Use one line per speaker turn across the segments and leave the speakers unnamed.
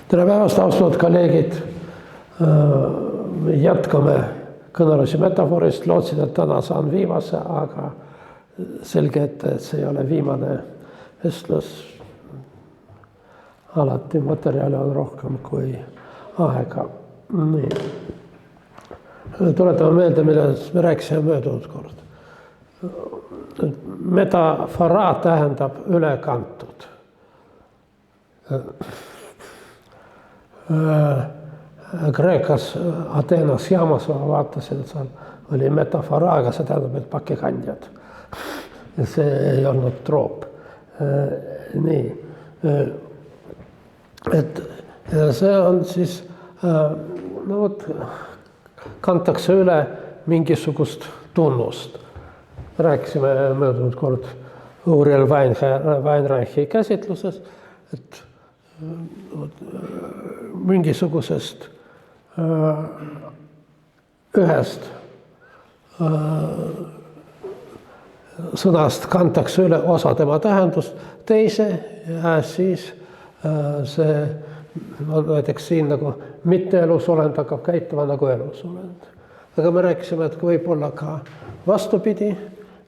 Tere päevast, austatud kolleegid! Jätkame kõnelusi metafoorist. Lootsin, et täna saan viimase, aga selge, et see ei ole viimane vestlus. Alati materjali on rohkem kui aega. Nii. Tuletame meelde, millest me rääkisime möödunud kord. Metafora tähendab ülekantud. Kreekas Ateenas jaamas ma vaatasin, et seal oli metafora, aga see tähendab, et pakikandjad. See ei olnud troop. Nii. Et see on siis, kantakse üle mingisugust tunnust. Rääkisime möödunud kord Uriel Weinreichi käsitluses, et mingisugusest ühest sõnast kantakse üle osa tema tähendust teise ja siis see näiteks siin nagu mitte-elusolend hakkab käituma nagu elusolend. Aga me rääkisime, et võib olla ka vastupidi,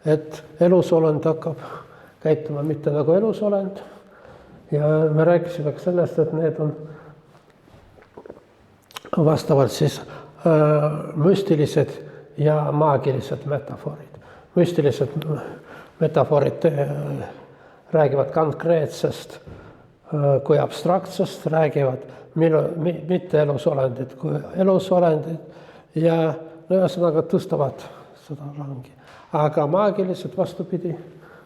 et elusolend hakkab käituma mitte nagu elusolend. Ja me rääkisime ka sellest, et need on vastavalt siis müstilised ja maagilised metafoorid. Müstilised metafoorid räägivad konkreetsest kui abstraktsest, räägivad mitte elusolendid kui elusolendid ja ühesõnaga tõstavad seda rangi. Aga maagilised vastupidi,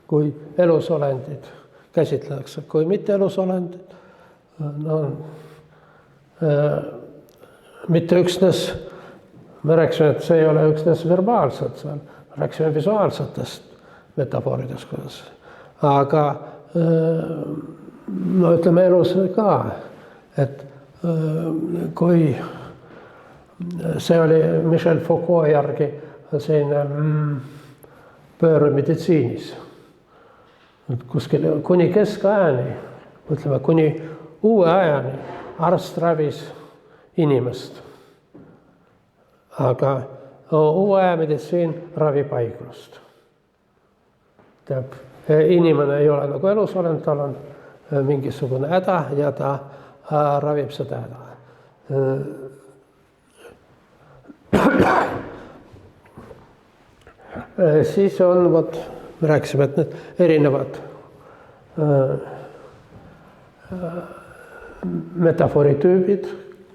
kui elusolendid käsitletakse kui mitte elusolendid, mitte üksnes, me rääksime, et see ei ole üksnes verbaalsed, me rääksime visuaalsetest metafooridest, kuidas. Aga ütleme elus ka, et kui see oli Michel Foucault järgi selline pööremeditsiinis, kuskil kuni keskajani, ütleme kuni uue ajani arst ravis inimest. Aga uue aja meditsiin ravib haiglust. Inimene ei ole nagu elusolend, tal on mingisugune häda ja ta ravib seda häda. Siis on, me rääkisime, et need erinevad metafooritüübid,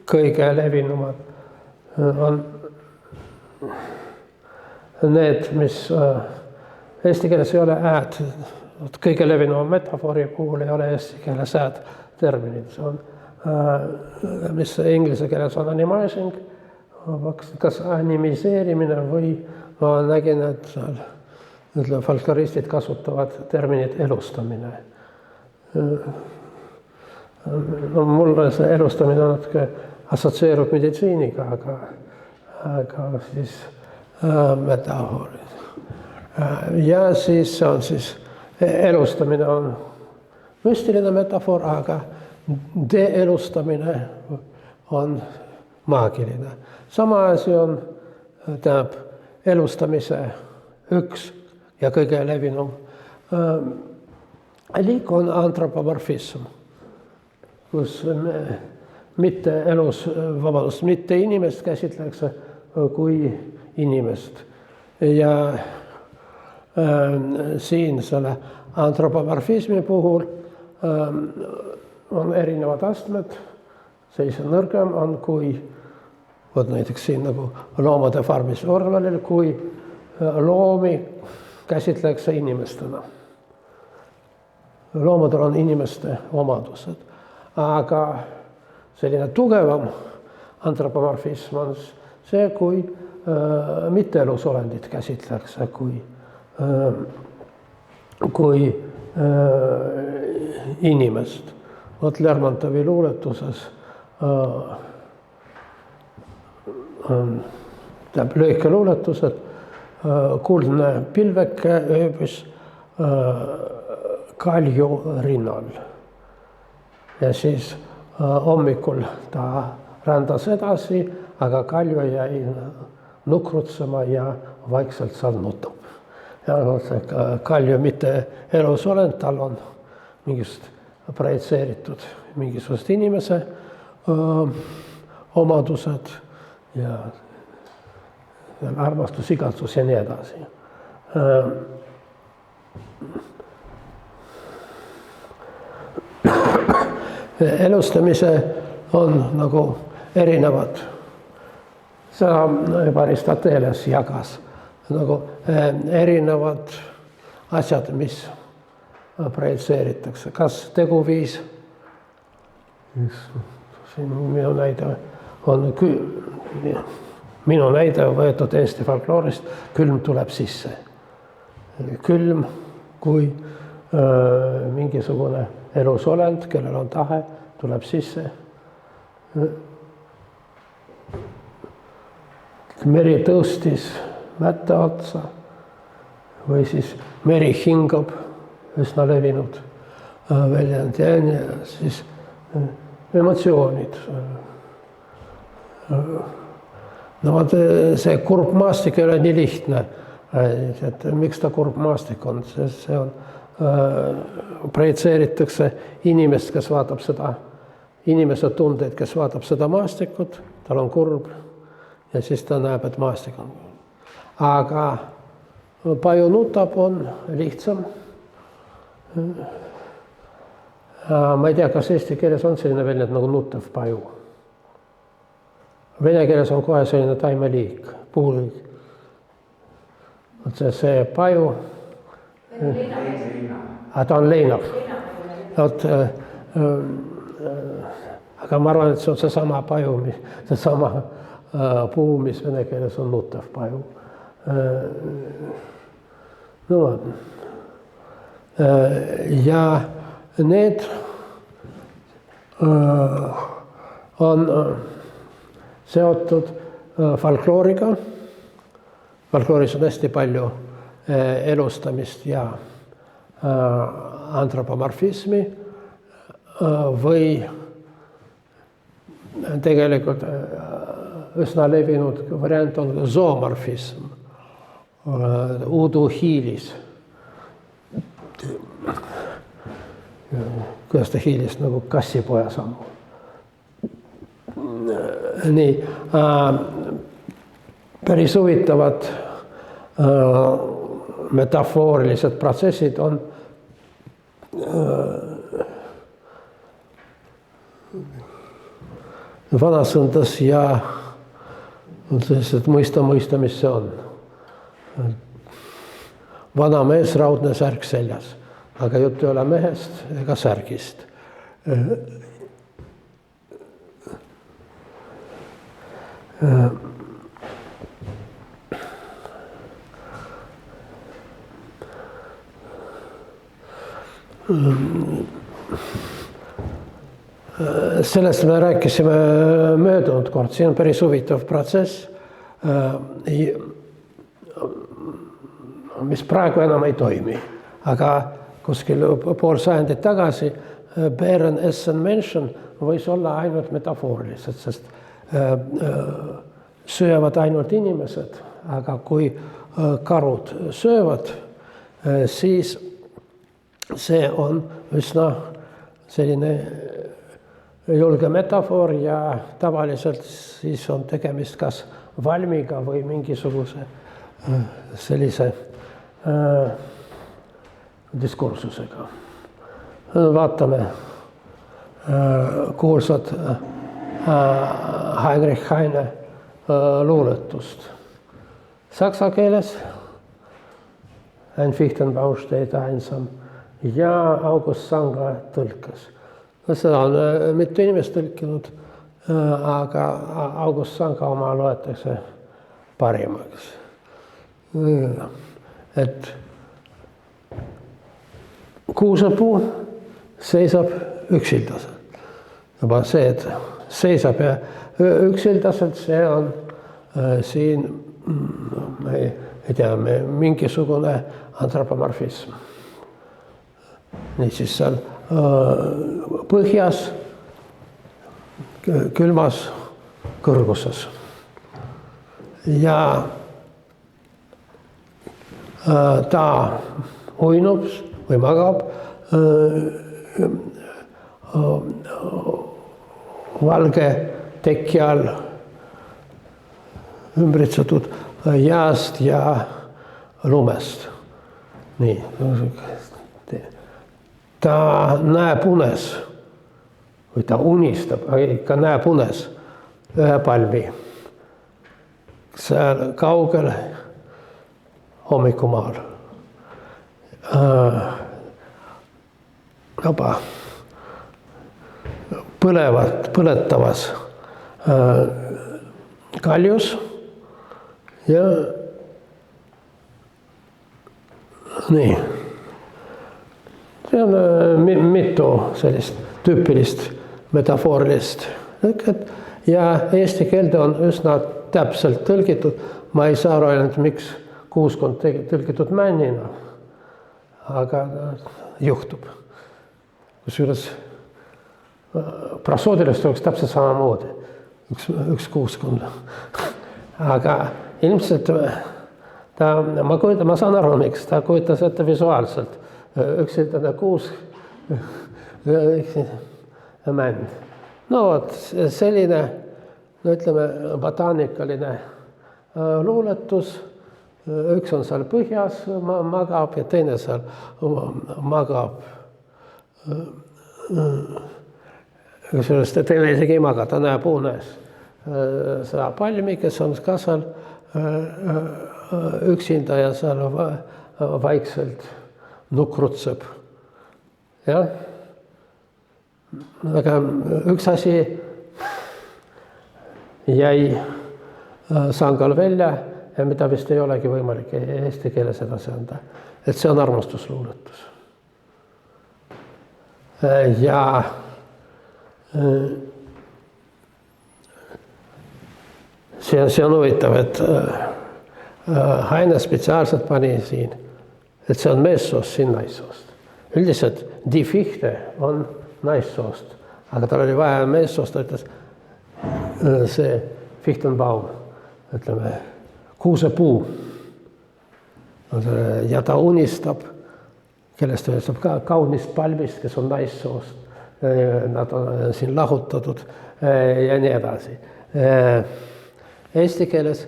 kõige levinumad on need, mis eesti keeles ei ole ääd. Kõige levinum metafoori puhul ei ole eesti keeles ääd terminid. See on, mis inglise keeles on animizing, kas animiseerimine või ma nägin, et folkloristid kasutavad terminit elustamine. Mulle see elustamine natuke assotsieerub meditsiiniga, aga siis metafoorid. Ja siis on siis elustamine on müstiline metafoor, aga deelustamine on maagiline. Sama asi on elustamise üks ja kõige levinum liik on antropomorfism, kus mitte inimest käsitletakse kui inimest. Ja siin selle antropomorfismi puhul on erinevad astmed. Sellise nõrgem on kui näiteks siin nagu loomade farmis Orwellil, kui loomi käsitletakse inimestena. Loomadel on inimeste omadused, aga selline tugevam antropomorfism on see, kui mitte-elusolendit käsitletakse kui inimest. Lermontovi luuletuses lõikeluuletused, kuldne pilveke ööbis kalju rinnal. Ja siis hommikul ta rändas edasi, aga Kalju jäi nukrutsema ja vaikselt seal nutab. Ja Kalju mitte elusolend, tal on mingisugused projitseeritud mingisugused inimese omadused ja armastus, igatsus ja nii edasi. Elustamise on nagu erinevad. Seda juba Aristoteles jagas nagu erinevad asjad, mis projitseeritakse. Kas teguviis, siin minu näide on võetud Eesti folkloorist, külm tuleb sisse. Külm kui mingisugune elusolend, kellel on tahe, tuleb sisse. Meri tõustis mätta otsa või siis meri hingab, üsna levinud väljend ja siis emotsioonid. No vaat see kurb maastik ei ole nii lihtne, et miks ta kurb maastik on, sest see on, projitseeritakse inimest, kes vaatab seda, inimese tundeid, kes vaatab seda maastikut, tal on kurb ja siis ta näeb, et maastik on. Aga paju nutab on lihtsam. Ma ei tea, kas eesti keeles on selline väljend nagu nuttav paju. Vene keeles on kohe selline taimeliik, puuliik. See paju. Ta on leinav. Aga ma arvan, et see on seesama paju, seesama puu, mis vene keeles on nuttav paju. No ладно. Ja need on seotud folklooriga. Folklooris on hästi palju elustamist ja antropomorfismi või tegelikult üsna levinud variant on zoomorfism, uuduhiilis. Kuidas ta hiilis nagu kassipoja sammu. Nii, päris huvitavad metafoorilised protsessid on vanasõndas ja sellised mõista, mis see on. Vana mees, raudne särk seljas, aga jutt ei ole mehest ega särgist. Sellest me rääkisime möödunud kord, siin on päris huvitav protsess, mis praegu enam ei toimi, aga kuskil pool sajandit tagasi Bären Essen Menschen võis olla ainult metafoorilised, sest söövad ainult inimesed, aga kui karud söövad, siis see on üsna selline julge metafoor ja tavaliselt siis on tegemist kas valmiga või mingisuguse sellise diskursusega. Vaatame kuulsat Heinrich Heine luuletust. Saksa keeles ein Fichtenbaum steht einsam ja August Sanga tõlkes. Seda on mitu inimest tõlkinud, aga August Sanga oma loetakse parimaks. Et kuusepuu seisab üksildaselt. Juba see, et seisab ja üksildaselt, see on siin, ei tea, mingisugune antropomorfism. Nii siis seal põhjas külmas kõrguses. Ja ta uinub või magab valge teki all ümbritsetud jääst ja lumest. Nii. Ta näeb unes või ta unistab, ikka näeb unes ühe palmi. Seal kaugel hommikumaal. Juba põletavas kaljus ja nii. See on mitu sellist tüüpilist metafoorilist ja eesti keelde on üsna täpselt tõlgitud. Ma ei saa aru ainult, miks kuuskond tõlgitud männina, aga juhtub. Kusjuures prosoodilist oleks täpselt samamoodi, üks kuuskond. Aga ilmselt ma saan aru, miks ta kujutas ette visuaalselt. Üks kuus mänd. No vot, selline, ütleme, botaanikaline luuletus. Üks on seal põhjas, magab ja teine seal magab. Kusjuures teine isegi ei maga, ta näeb unes seda palmi, kes on ka seal üksinda ja seal vaikselt nukrutseb. Jah. Aga üks asi jäi sangal välja ja mida vist ei olegi võimalik eesti keeles edasi anda. Et see on armastusluuletus. Ja see on huvitav, et Haine spetsiaalselt pani siin, et see on meessoost, siin naissoost. Üldiselt Die Fichte on naissoost, aga tal oli vaja meessoost, ta ütles see Fichtenbaum, ütleme, kuusepuu. Ja ta unistab, kellest ütleb ka kaunist palmist, kes on naissoost. Nad on siin lahutatud ja nii edasi. Eesti keeles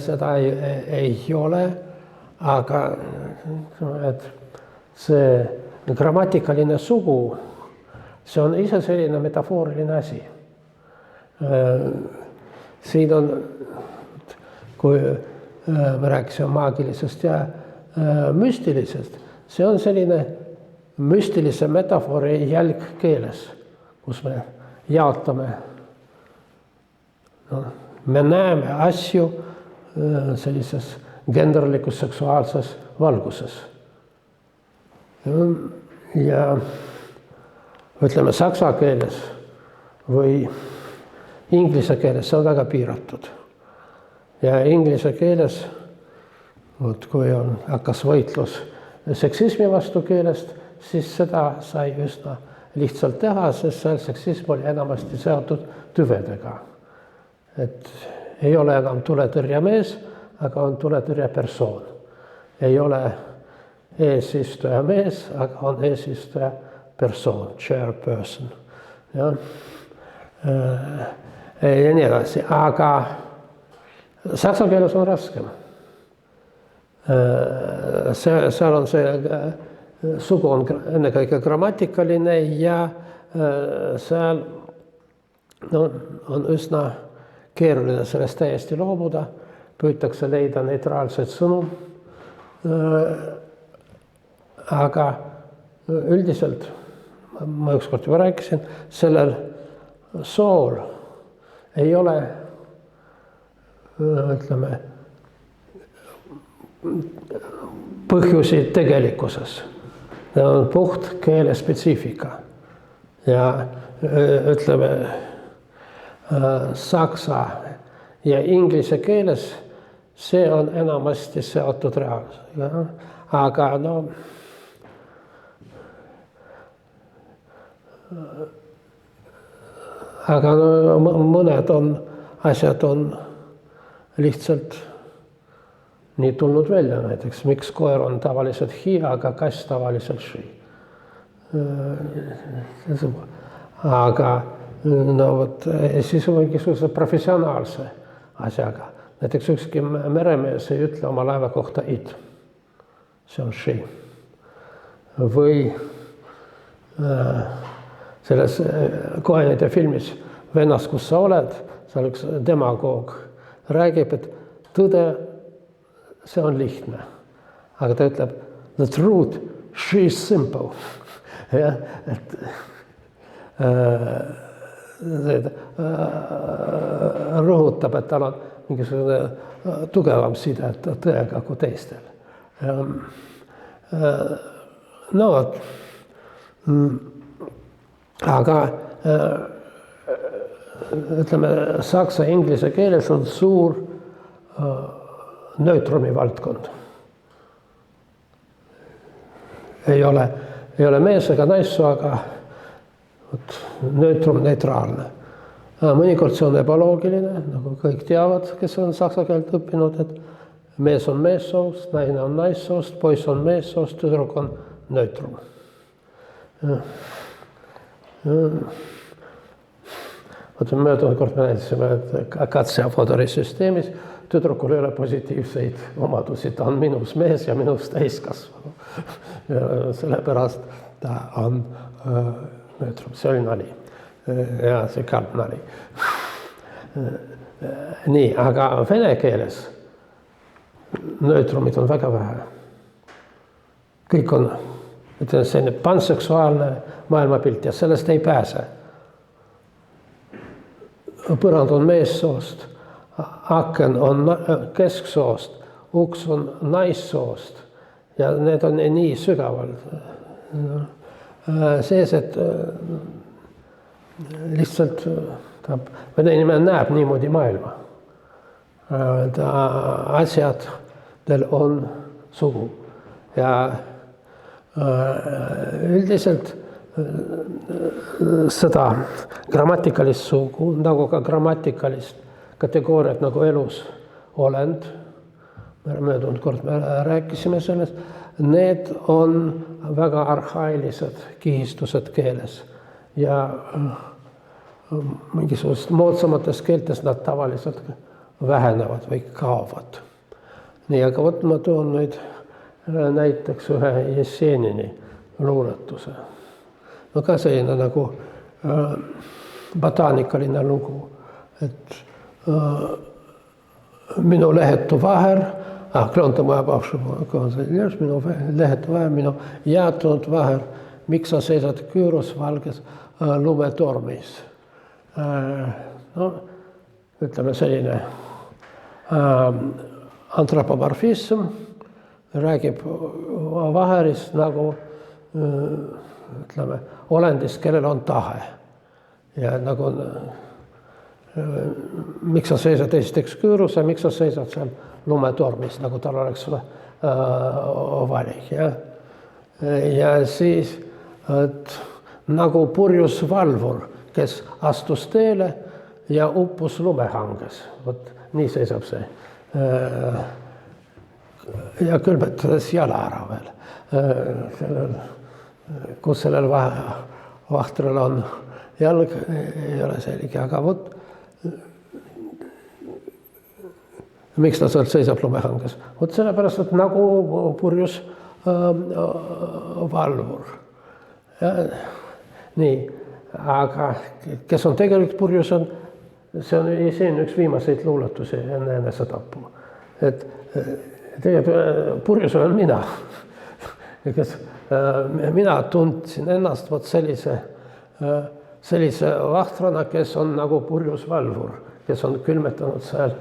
seda ei ole, aga et see grammatikaline sugu, see on ise selline metafooriline asi. Siin on, kui me rääkisime maagilisest ja müstilisest, see on selline müstilise metafoori jälg keeles, kus me jaotame. No, me näeme asju sellises genderlikus seksuaalses valguses. Ja ütleme saksa keeles või inglise keeles see on väga piiratud. Ja inglise keeles, kui hakkas võitlus seksismi vastu keelest, siis seda sai üsna lihtsalt teha, sest seal seksism oli enamasti seotud tüvedega. Et ei ole enam tuletõrje mees, aga on tuletõrje persoon. Ei ole eesistuja mees, aga on eesistuja persoon, chairperson. Ja nii edasi, aga saksa keeles on raskem. Seal on see sugu on ennekõike grammatikaline ja seal on üsna keeruline sellest täiesti loobuda, püütakse leida neutraalset sõnu. Aga üldiselt, ma ükskord juba rääkisin, sellel sool ei ole, ütleme, põhjusi tegelikkuses. See on puht keele spetsiifika. Ja ütleme, saksa ja inglise keeles see on enamasti seotud reaalsusega. Aga aga mõned asjad on lihtsalt nii tulnud välja, näiteks miks koer on tavaliselt hi, aga kass tavaliselt shi. Aga siis on mingisuguse professionaalse asjaga. Näiteks ükski meremees ei ütle oma laeva kohta it. See on shi. Või selles Coenide filmis Vennas, kus sa oled, seal üks demagoog räägib, et tõde, see on lihtne. Aga ta ütleb, the truth, she is simple. Ja, et rõhutab, et tal on mingisugune tugevam side tõega kui teistel. No, aga ütleme, saksa ja inglise keeles on suur neutrumi valdkond. Ei ole mees ega naissoo, aga neutrum neutraalne. Mõnikord see on ebaloogiline, nagu kõik teavad, kes on saksa keelt õppinud, et mees on meessoost, naine on naissoost, poiss on meessoost, tüdruk on neutrum. Möödunud kord me näitasime, et katseapodori süsteemis tüdrukul ei ole positiivseid omadusi, ta on minus mees ja minus täiskasvanu. Sellepärast ta on neutrum, see oli nali. Ja see kalb nali. Nii, aga vene keeles neutrumid on väga vähe. Kõik on selline panseksuaalne maailmapilt ja sellest ei pääse. Põrand on meessoost, aken on kesksoost, uks on naissoost ja need on nii sügavalt sees, et lihtsalt vene inimene näeb niimoodi maailma. Asjadel on sugu ja üldiselt seda grammatikalist sugu, nagu ka grammatikalist kategooriat nagu elus olend, möödunud kord me rääkisime sellest, need on väga arhailised kihistused keeles ja mingisugust moodsamatest keeltes nad tavaliselt vähenevad või kaovad. Nii, aga ma toon nüüd näiteks ühe Jessenini luuletuse. No ka selline nagu botaanikaline lugu, et minu lehetu vaher, klonta moja bavša konzervers, minu lehetu vaher, minu jaatunud vaher, miks sa seisad küürus valges lumetormis. No, ütleme selline antropomorfism räägib vaherist nagu ütleme, olendist, kellel on tahe. Ja nagu miks sa seisad esiteks küürus ja miks sa seisad seal lumetormis, nagu tal oleks valik. Ja siis nagu purjus valvur, kes astus teele ja uppus lumehanges. Vot nii seisab see. Ja külmetades jala ära veel. Kus sellel vahtrel on jalg, ei ole selge, aga vot miks ta sealt seisab lumehanges? Vot sellepärast, et nagu purjus valvur. Nii, aga kes on tegelikult purjus on, see on üks viimaseid luuletusi enne enesetappu. Et tegelikult purjus olen mina. Mina tundsin ennast vot sellise vahtrana, kes on nagu purjus valvur, kes on külmetanud seal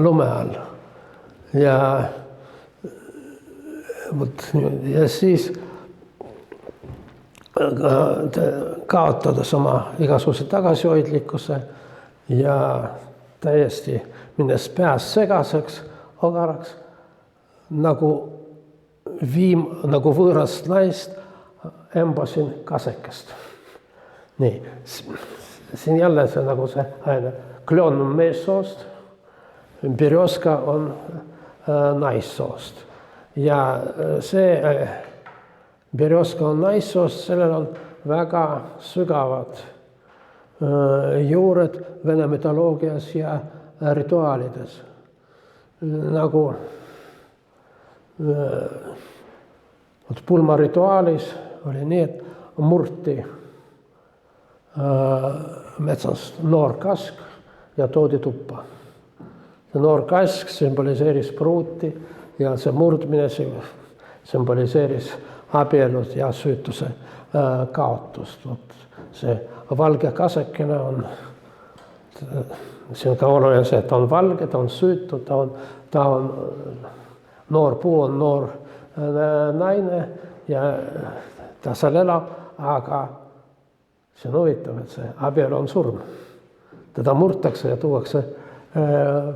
lume all. Ja siis kaotades oma igasuguse tagasihoidlikkuse ja täiesti minnes peast segaseks, ogaraks, nagu võõrast naist embasin kasekest. Nii, siin jälle see nagu see Klon on meessoost, Berjoska on naissoost. Ja see Berjoska on naissoost, sellel on väga sügavad juured vene mütoloogias ja rituaalides. Nagu pulma rituaalis oli nii, et murti metsast noor kask ja toodi tuppa. See noor kask sümboliseeris pruuti ja see murdmine sümboliseeris abielud ja süütuse kaotust. See valge kasekene on, see on ka oluline see, et ta on valge, ta on süütu, ta on noor puu, on noor naine ja ta seal elab, aga see on huvitav, et see abielu on surm. Teda murtakse ja tuuakse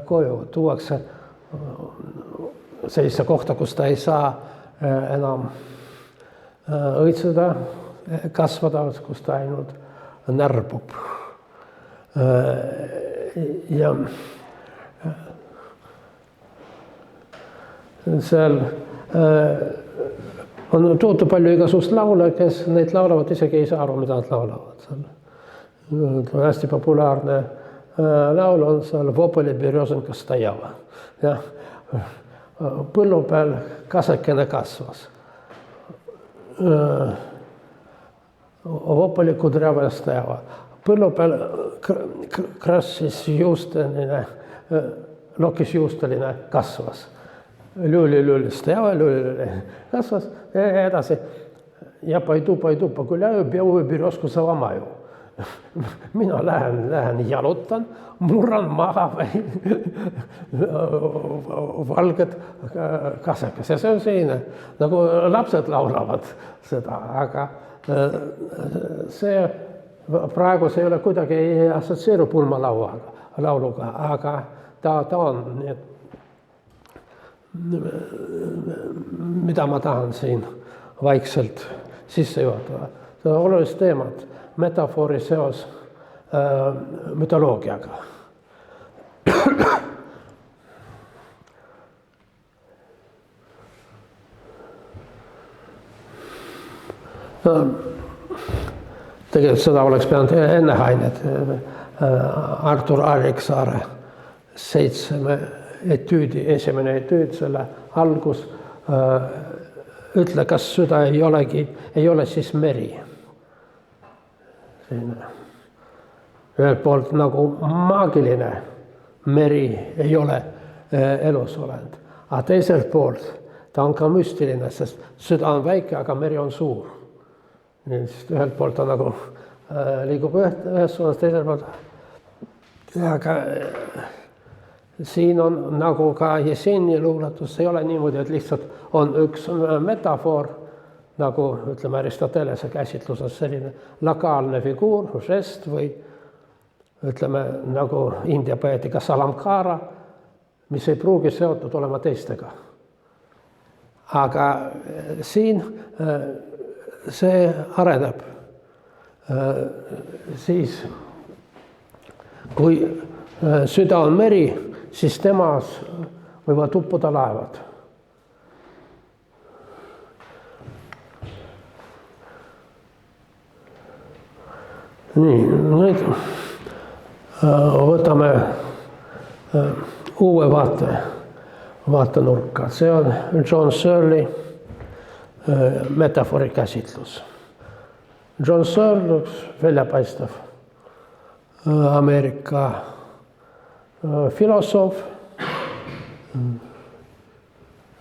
koju, tuuakse sellise kohta, kus ta ei saa enam õitseda, kasvada, kus ta ainult närbub. Ja seal on tohutu palju igasugust laule, kes neid laulavad, isegi ei saa aru, mida nad laulavad. Hästi populaarne laul on seal Vopoli Berjozenka stajava. Ja põllu peal kasekene kasvas. Vopoli kudrjava stajava. Põllu peal krassis juusteline, lokis juusteline kasvas. Lüli stajava, lüli kasvas ja edasi. Ja paidu paguljaju, peavu Berjosku salamaju. Mina lähen jalutan, murran maha valged kasekas. Ja see on selline, nagu lapsed laulavad seda, aga see praegu see ei ole kuidagi ei assotsieeru pulmalauluga, aga ta on nii, et mida ma tahan siin vaikselt sisse juhatada. See on olulised teemad. Metafoori seos mütoloogiaga. Tegelikult seda oleks pidanud enne Hainet. Artur Alliksaare 7 etüüdi, esimene etüüd, selle algus ütle, kas süda ei ole siis meri. Ühelt poolt nagu maagiline meri ei ole elusolend, aga teiselt poolt ta on ka müstiline, sest süda on väike, aga meri on suur. Ühelt poolt ta nagu liigub ühes suunas, teiselt poolt. Aga siin on nagu ka Jeseni luuletus, ei ole niimoodi, et lihtsalt on üks metafoor, nagu ütleme Aristotelese käsitluses selline lokaalne figuur, žest või ütleme nagu India poeetika salamkara, mis ei pruugi seotud olema teistega. Aga siin see areneb. Siis, kui süda on meri, siis temas võivad uppuda laevad. Nii, nüüd võtame uue vaatenurka. See on John Searle metafoori käsitlus. John Searle, väljapaistev Ameerika filosoof,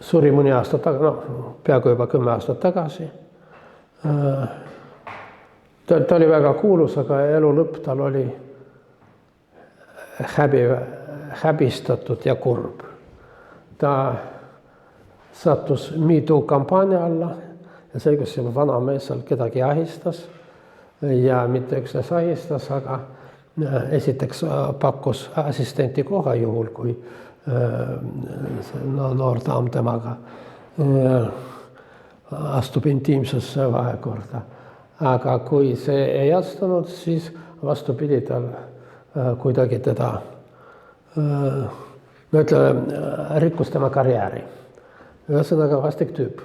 suri mõni aasta peaaegu juba 10 aastat tagasi. Ta oli väga kuulus, aga elu lõpp tal oli häbistatud ja kurb. Ta sattus MeToo kampaania alla ja see, kus vana mees seal kedagi ahistas ja mitte üksnes ahistas, aga esiteks pakkus assistenti koha juhul, kui noor daam temaga astub intiimsesse vahekorda. aga kui see ei astunud, siis vastupidi tal kuidagi teda, no ütleme, rikkus tema karjääri. Ühesõnaga vastik tüüp.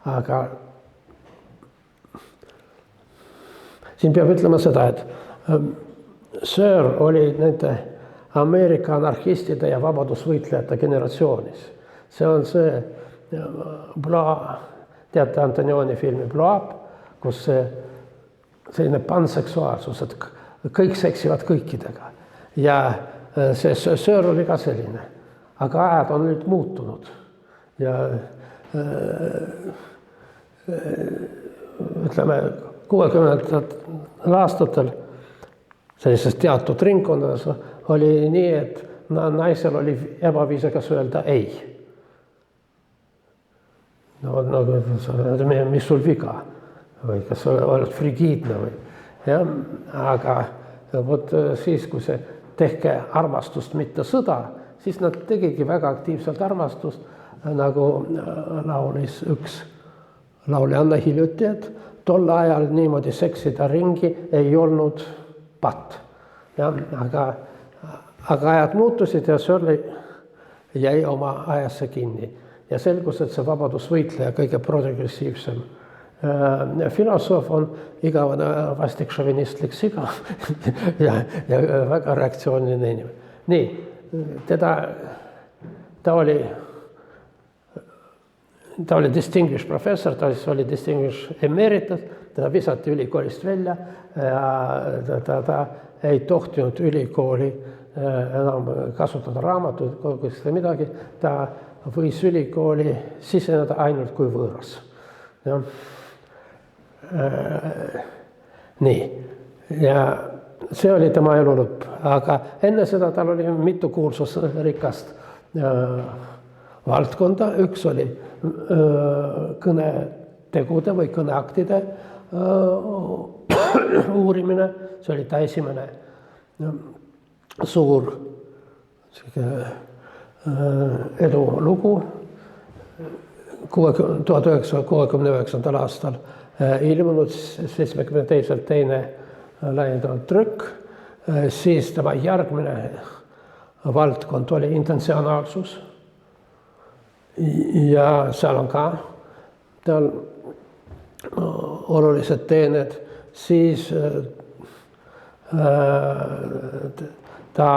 Aga siin peab ütlema seda, et Sir oli nende Ameerika anarhistide ja vabadusvõitlejate generatsioonis. See on see teate Antonioni filmi Blow Up, kus selline panseksuaalsus, et kõik seksivad kõikidega. Ja see Sir oli ka selline. Aga ajad on nüüd muutunud. Ja ütleme, 60. aastatel sellises teatud ringkondades oli nii, et naisel oli ebaviisakas öelda ei. No, mis sul viga? Või kas sa oled frigiidne või? Ja, aga vot siis, kui see tehke armastust, mitte sõda, siis nad tegigi väga aktiivselt armastust, nagu laulis üks lauljanna hiljuti, et tol ajal niimoodi seksida ringi ei olnud patt. Ja, aga ajad muutusid ja Shirley jäi oma ajasse kinni. Ja selgus, et see vabadusvõitleja kõige progressiivsem filosoof on igavene vastik šovinistlik siga ja väga reaktsiooniline inimene. Nii, ta oli distinguished professor, ta oli distinguished emeritus, teda visati ülikoolist välja ja ta ei tohtinud ülikooli enam kasutada raamatuid, kogu midagi, ta võis ülikooli siseneda ainult kui võõras. Ja. Nii, ja see oli tema elu lõpp, aga enne seda tal oli mitu kuulsusrikast valdkonda, üks oli kõnetegude või kõneaktide uurimine, see oli ta esimene suur edulugu 1969. aastal ilmunud 72. teine laiendatud trükk, siis tema järgmine valdkond oli intentsionaalsus ja seal on ka tal olulised teened, siis ta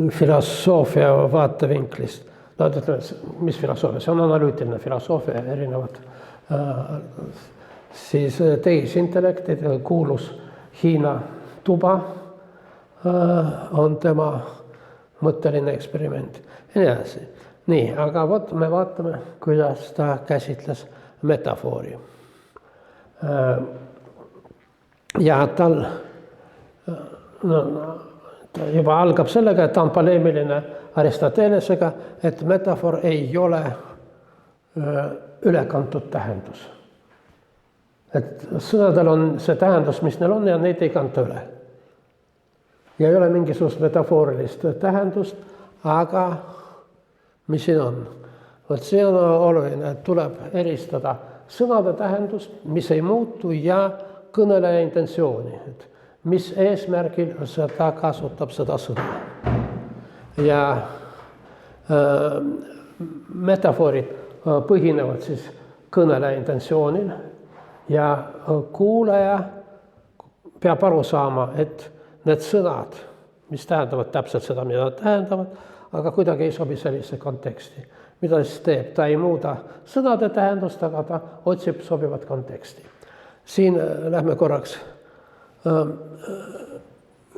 filosoofia vaatevinklist, no mis filosoofia, see on analüütiline filosoofia, erinevad siis tehisintellektid, kuulus Hiina tuba on tema mõtteline eksperiment ja nii edasi. Nii, aga vot me vaatame, kuidas ta käsitles metafoori. Ja tal juba algab sellega, et ta on poleemiline Aristotelesega, et metafoor ei ole ülekantud tähendus. Et sõnadel on see tähendus, mis neil on ja neid ei kanta üle. Ja ei ole mingisugust metafoorilist tähendust, aga mis siin on? Vot see on oluline, et tuleb eristada sõnade tähendust, mis ei muutu ja kõneleja intentsiooni. Et mis eesmärgil seda kasutab seda sõna. Ja metafoorid põhinevad siis kõneleja intentsioonil ja kuulaja peab aru saama, et need sõnad, mis tähendavad täpselt seda, mida nad tähendavad, aga kuidagi ei sobi sellise konteksti. Mida siis teeb? Ta ei muuda sõnade tähendust, aga ta otsib sobivat konteksti. Siin lähme korraks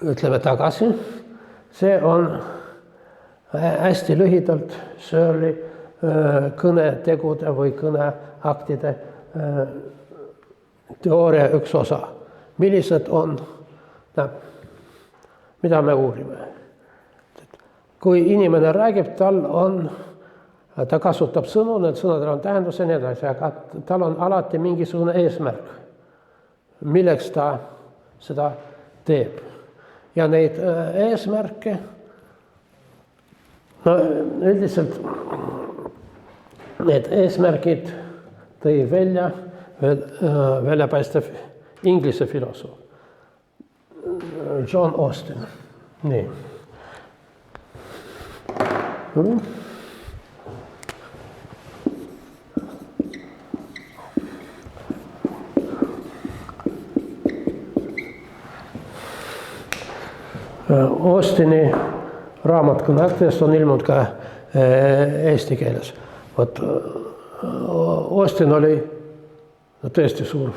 ütleme tagasi. See on hästi lühidalt Shirley kõnetegude või kõneaktide teooria üks osa. Millised on, mida me uurime? Kui inimene räägib, ta kasutab sõnu, need sõnadel on tähendus ja nii edasi, aga tal on alati mingisugune eesmärk, milleks ta seda teeb. Ja neid eesmärke, no üldiselt need eesmärgid tõi välja väljapaistev inglise filosoof John Austin. Nii. Austini raamat Kõneaktidest on ilmunud ka eesti keeles. Vot Austin oli tõesti suur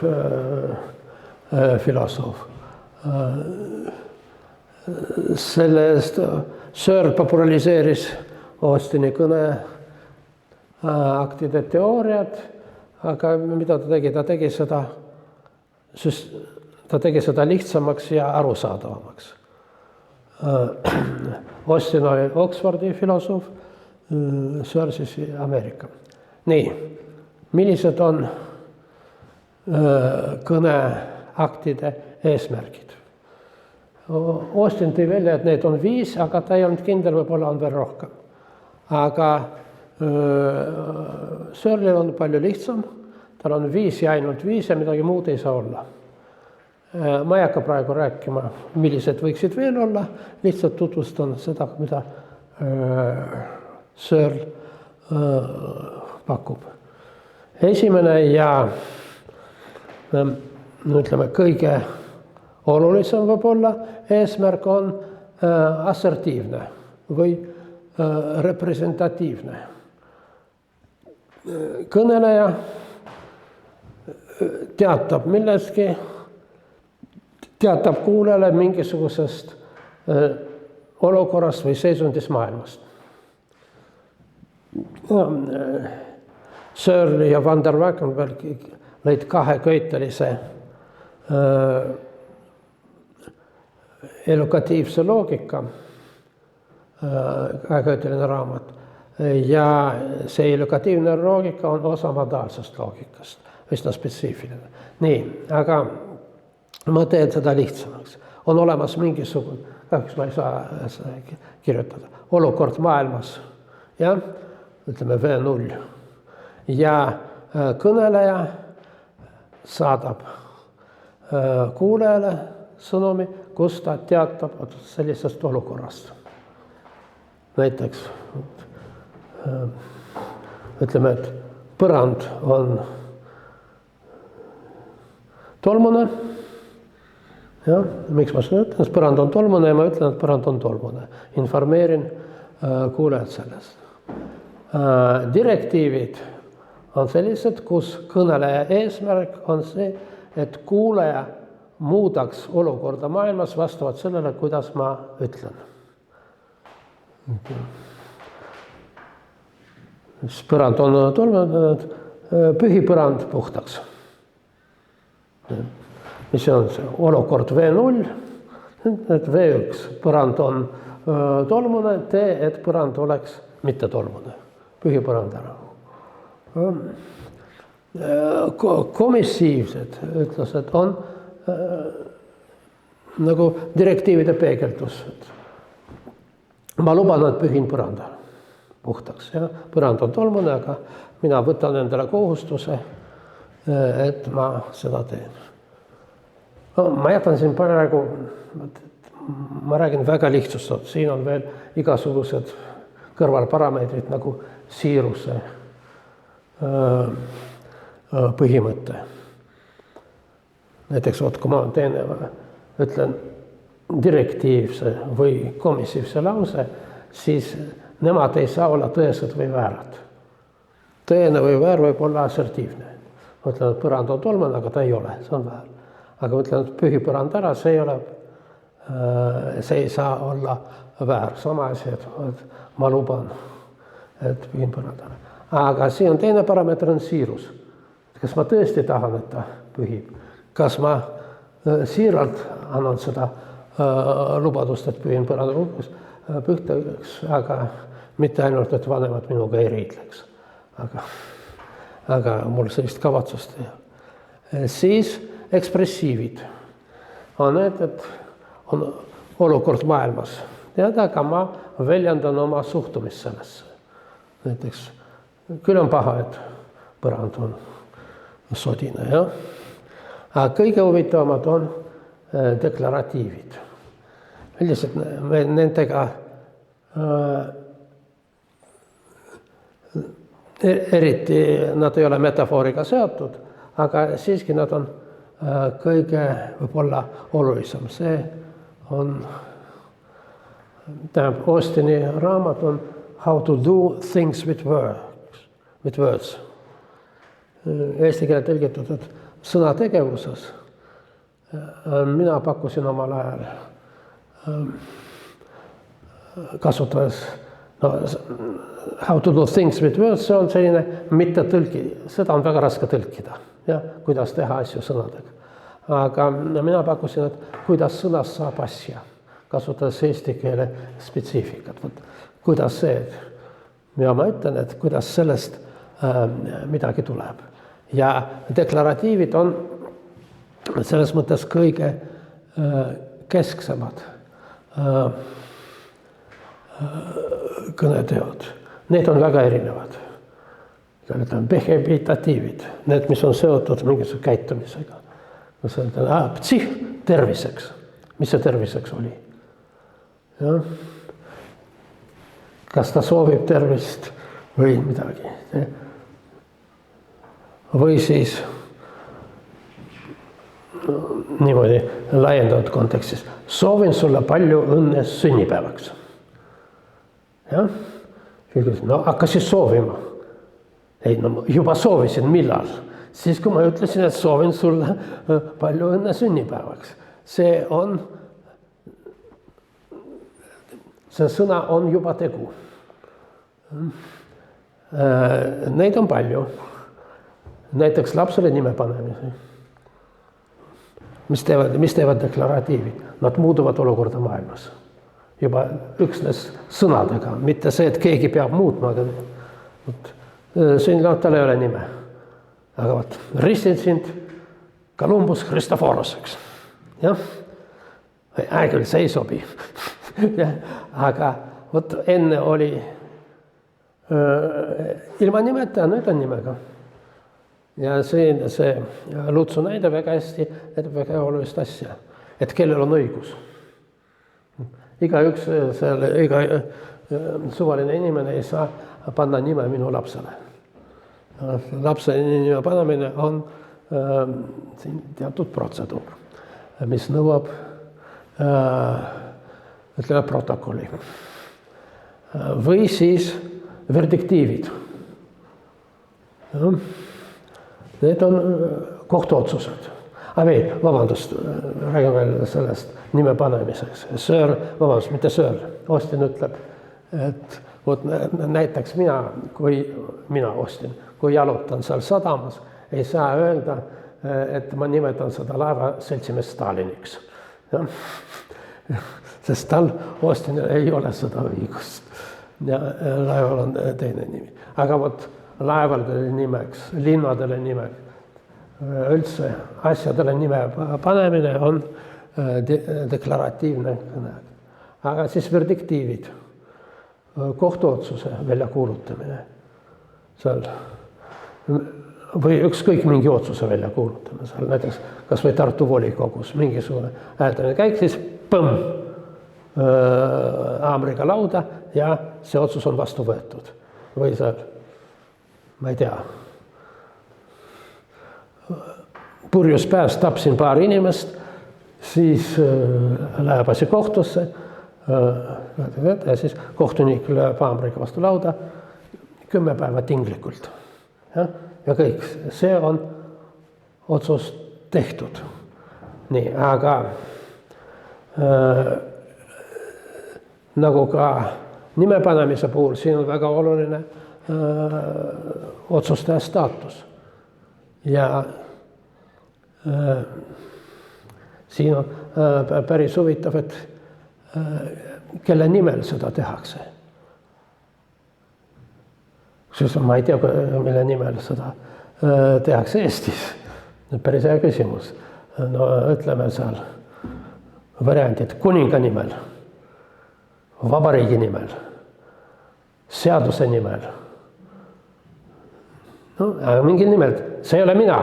filosoof. Sellest Searle populariseeris Austini kõneaktide teooriat, aga mida ta tegi? Ta tegi seda lihtsamaks ja arusaadavamaks. Austin oli Oxfordi filosoof, Searle siis Ameerika. Nii, millised on kõneaktide eesmärgid? Austin tõi välja, et neid on 5, aga ta ei olnud kindel, võib-olla on veel rohkem. Aga Searle'il on palju lihtsam, tal on 5 ja ainult 5 ja midagi muud ei saa olla. Ma ei hakka praegu rääkima, millised võiksid veel olla, lihtsalt tutvustan seda, mida Searle pakub. Esimene ja ütleme, kõige olulisem võib-olla eesmärk on assertiivne või representatiivne. Kõneleja teatab millestki, teatab kuulajale mingisugusest olukorrast või seisundist maailmast. Searle ja Van der Valkenburg lõid 2-köitelise elokatiivse loogika, 2-köiteline raamat. Ja see elokatiivne loogika on osa modaalsest loogikast, üsna spetsiifiline. Nii, aga ma teen seda lihtsamaks. On olemas mingisugune, kahjuks ma ei saa kirjutada, olukord maailmas, jah, ütleme V0. Ja kõneleja saadab kuulajale sõnumi, kus ta teatab sellisest olukorrast. Näiteks ütleme, et põrand on tolmune. Ja, miks ma seda ütlen, et põrand on tolmune ja ma ütlen, et põrand on tolmune. Informeerin kuulajad sellest. Direktiivid on sellised, kus kõneleja eesmärk on see, et kuulaja muudaks olukorda maailmas vastavalt sellele, kuidas ma ütlen. Põrand on tolmune, pühipõrand puhtaks. Mis on see olukord V0, et V1 põrand on tolmune, tee, et põrand oleks mitte tolmune, pühipõrand ära. Komissiivsed ütlused on nagu direktiivide peegeldus. Ma luban, et pühin põranda puhtaks. Ja? Põrand on tolmune, aga mina võtan endale kohustuse, et ma seda teen. No, ma jätan siin praegu, ma räägin väga lihtsustatud, siin on veel igasugused kõrvalparameetrid nagu siiruse põhimõte. Näiteks, kui ma ütlen direktiivse või komissiivse lause, siis nemad ei saa olla tõesed või väärad. Tõene või väär võib olla assertiivne. Ma ütlen, et põrand on tolmune, aga ta ei ole, see on väär. Aga ma ütlen, et pühipõrand ära, see ei saa olla väär. Sama asi, et ma luban, et pühin põrand ära. Aga siin on teine parameeter, on siirus. Kas ma tõesti tahan, et ta pühib? Kas ma siiralt annan seda lubadust, et pühin põranda pühtaks, aga mitte ainult, et vanemad minuga ei riidleks. Aga mul sellist kavatsust ei ole. Siis ekspressiivid on need, et on olukord maailmas. Tead, aga ma väljendan oma suhtumist sellesse. Näiteks, küll on paha, et põrand on sodine, jah. Aga kõige huvitavamad on deklaratiivid. Üldiselt me nendega eriti nad ei ole metafooriga seotud, aga siiski nad on kõige võib-olla olulisem. See on, tähendab, Austini raamat on How to do things with words. Eesti keele tõlgitud, et sõnategevuses. Mina pakkusin omal ajal kasutades how to do things with words, see on selline mitte tõlgi, seda on väga raske tõlkida, ja, kuidas teha asju sõnadega. Aga mina pakkusin, et kuidas sõnast saab asja, kasutades eesti keele spetsiifikat. Kuidas see, ja ma ütlen, et kuidas sellest midagi tuleb. Ja deklaratiivid on selles mõttes kõige kesksemad kõneteod. Need on väga erinevad. Behebitatiivid, need, mis on seotud mingisuguse käitumisega. Psih, terviseks. Mis see terviseks oli? Ja? Kas ta soovib tervist või midagi? Või siis niimoodi laiendatud kontekstis. Soovin sulle palju õnne sünnipäevaks. Ja? No, hakka siis soovima. Ei, no juba soovisin, millal? Siis kui ma ütlesin, et soovin sulle palju õnne sünnipäevaks. See sõna on juba tegu. Neid on palju. Näiteks lapsele nime panemise. Mis teevad deklaratiivid? Nad muuduvad olukorda maailmas. Juba üksnes sõnadega, mitte see, et keegi peab muutma. Tal ei ole nime. Aga ristin sind Columbus Christoforoseks. Ja? Küll see ei sobi. Aga enne oli ilma nimeta, nüüd on nimega. Ja see Lutsu näide väga hästi, et väga olulist asja, et kellel on õigus. Iga suvaline inimene ei saa panna nime minu lapsele. Lapse nime panemine on teatud protseduur, mis nõuab protokolli. Või siis verdiktiivid. Need on kohtuotsused. Vabandust, räägin veel sellest nime panemiseks. Mitte Söör. Austin ütleb, et näiteks mina Austin, kui jalutan seal sadamas, ei saa öelda, et ma nimetan seda laeva seltsimees Staliniks. Ja? Sest tal Austinil ei ole seda õigust. Ja laeval on teine nimi. Aga laevadele nimeks, linnadele nimeks, üldse asjadele nime panemine on deklaratiivne kõne. Aga siis verdiktiivid, kohtuotsuse väljakuulutamine seal, või ükskõik mingi otsuse väljakuulutamine seal, näiteks kas või Tartu volikogus mingisugune hääletamine käik, siis haamriga lauda ja see otsus on vastu võetud. Või seal, ma ei tea, purjus pääs tapsin paar inimest, siis läheb asi kohtusse ja siis kohtunik lööb haamriga vastu lauda 10 päeva tinglikult. Ja kõik, see on otsus tehtud. Nii, aga nagu ka nimepanemise puhul, siin on väga oluline otsustaja staatus. Ja siin on päris huvitav, et kelle nimel seda tehakse. Ma ei tea, mille nimel seda tehakse Eestis. Päris hea küsimus. No ütleme seal variandid kuninga nimel, vabariigi nimel, seaduse nimel. No, mingil nimel, see ei ole mina.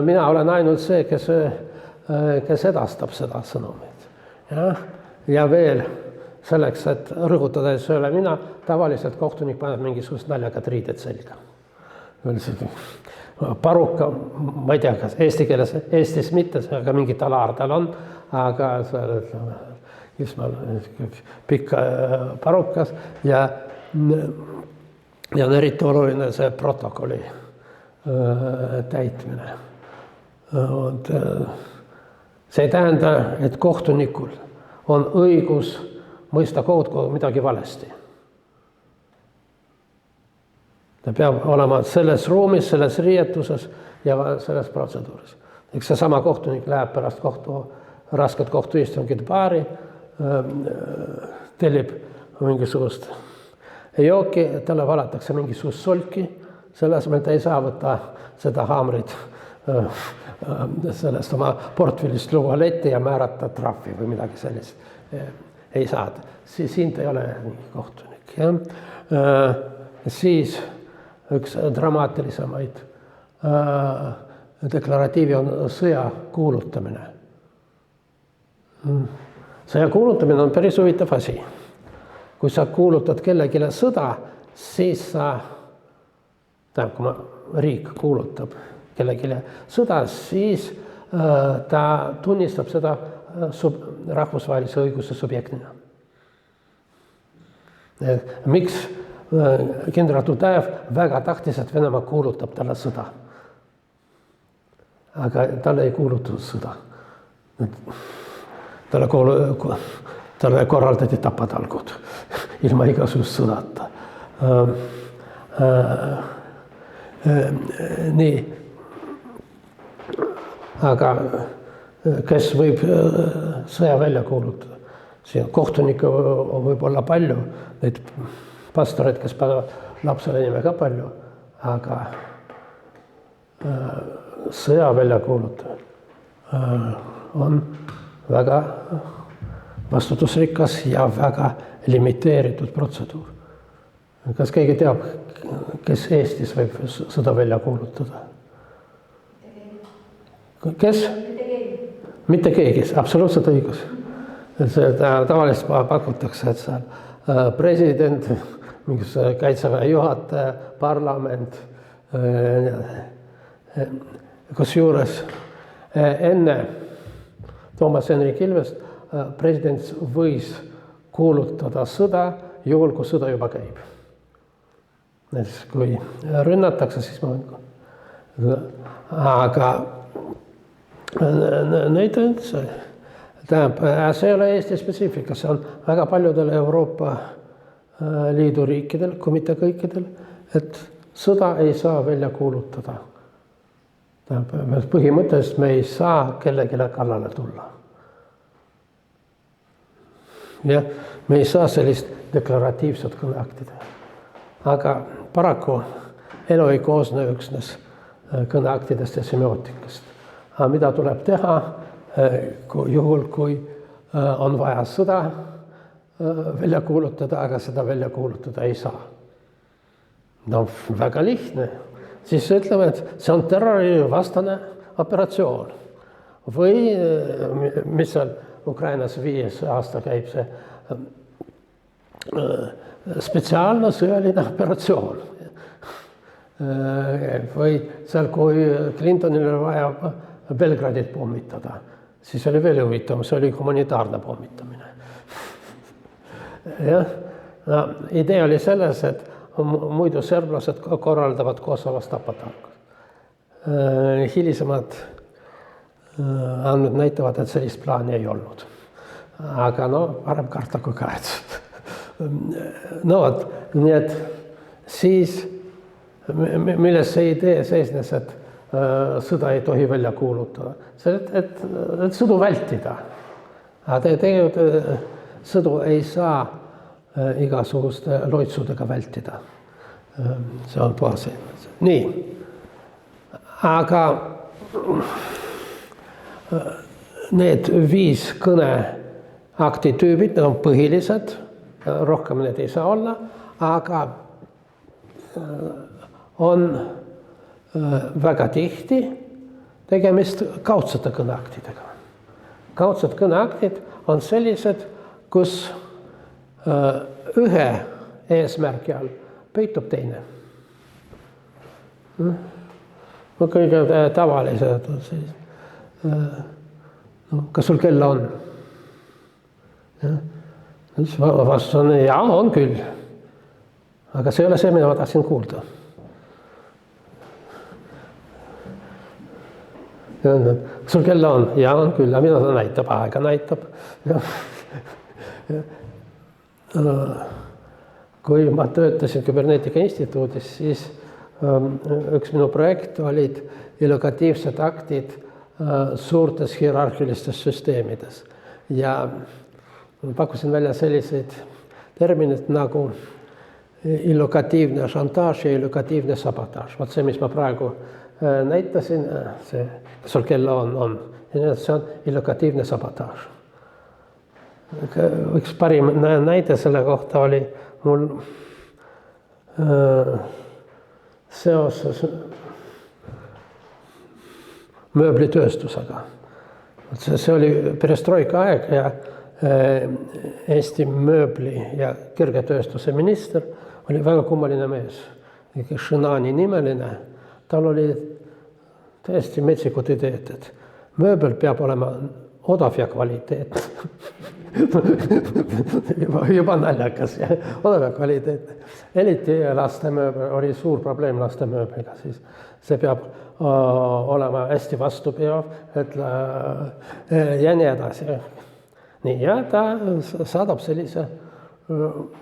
Mina olen ainult see, kes edastab seda sõnumit. Ja veel selleks, et rõhutada, et see ei ole mina, tavaliselt kohtunik paneb mingisugust naljakad riided selga. Paruka, ma ei tea, kas eesti keeles, Eestis mitte, aga mingit alaardal on, aga pikk parukas ja on eriti oluline see protokolli täitmine. See ei tähenda, et kohtunikul on õigus mõista kohut, kui midagi valesti. Ta peab olema selles ruumis, selles riietuses ja selles protseduuris. Eks seesama kohtunik läheb pärast rasket kohtuistungit baari, tellib mingisugust jooki, talle valatakse mingisugust solki, selles mõttes ta ei saa võtta seda haamrit sellest oma portfellist tualetti ja määrata trahvi või midagi sellist. Ei saa. Siin ta ei ole kohtunik. Siis üks dramaatilisemaid deklaratiivi on sõja kuulutamine. Sõja kuulutamine on päris huvitav asi. Kui sa kuulutad kellelegi sõda, siis kui riik kuulutab kellelegi sõda, siis ta tunnistab seda rahvusvahelise õiguse subjektina. Miks kindral Tudajev väga tahtis, et Venemaa kuulutab talle sõda. Aga talle ei kuulutatud sõda. Talle korraldati tapatalgud ilma igasugust sõdata. Nii. Aga kes võib sõja välja kuulutada? Siin kohtunikke võib olla palju, neid pastoreid, kes panevad lapsele nime ka palju, aga sõja välja kuulutada on väga vastutusrikas ja väga limiteeritud protseduur. Kas keegi teab, kes Eestis võib sõda välja kuulutada? Kes? Mitte keegi, absoluutselt õigus. Tavaliselt pakutakse, et seal president, mingi kaitseväe juhataja, parlament, kusjuures enne Toomas Hendrik Ilvest president võis kuulutada sõda, juhul kui sõda juba käib. Kui rünnatakse, siis ma võin. Aga neid üldse. See ei ole Eesti spetsiifika, see on väga paljudel Euroopa Liidu riikidel, kui mitte kõikidel, et sõda ei saa välja kuulutada. Põhimõtteliselt me ei saa kellelegi kallale tulla. Ja me ei saa sellist deklaratiivset kõneakti teha. Aga paraku elu ei koosne üksnes kõneaktidest ja semiootikast. Aga mida tuleb teha, juhul kui on vaja sõda välja kuulutada, aga seda välja kuulutada ei saa? No väga lihtne. Siis ütleme, et see on terrorivastane operatsioon. Või mis seal Ukrainas 5 aasta käib see spetsiaalne sõjaline operatsioon. Või seal, kui Clintonile vaja Belgradit pommitada, siis oli veel huvitav, see oli humanitaarne pommitamine. Idee oli selles, et muidu serblased korraldavad Kosovos tapatalgud. Hilisemad andmed näitavad, et sellist plaani ei olnud. Aga parem karta kui kahetseda. Nii et siis, milles see idee seisnes, et sõda ei tohi välja kuulutada. Et sõdu vältida. Aga tegelikult sõdu ei saa igasuguste loitsudega vältida. See on puhas. Nii. Aga need 5 kõneakti tüübid, need on põhilised, rohkem need ei saa olla, aga on väga tihti tegemist kaudsete kõneaktidega. Kaudsed kõneaktid on sellised, kus ühe eesmärgi all peitub teine. Kõige tavalised on sellised. Kas sul kella on? Vastus on, jaa, on küll. Aga see ei ole see, mida ma tahtsin kuulda. Kas sul kella on? Jaa, on küll. Mida ta näitab? Aega näitab. Kui ma töötasin Küberneetika Instituudis, siis üks minu projekt olid illokatiivsed aktid suurtes hierarhilistes süsteemides. Ja pakkusin välja selliseid terminid nagu illokatiivne šantaaž ja illokatiivne sabotaaž. Vot see, mis ma praegu näitasin, see, kas sul kella on. See on illokatiivne sabotaaž. Üks parim näide selle kohta oli mul seoses mööblitööstusega. See oli perestroika aeg ja Eesti mööbli ja kõrgetööstuse minister oli väga kummaline mees. Šinani nimeline. Tal oli täiesti metsikud ideed, et mööbel peab olema odav ja kvaliteet. juba naljakas ja odav ja kvaliteet. Eriti lastemööbel oli suur probleem lastemööbliga, siis see peab olema hästi vastupidav, ja nii edasi. Nii, ja ta saadab sellise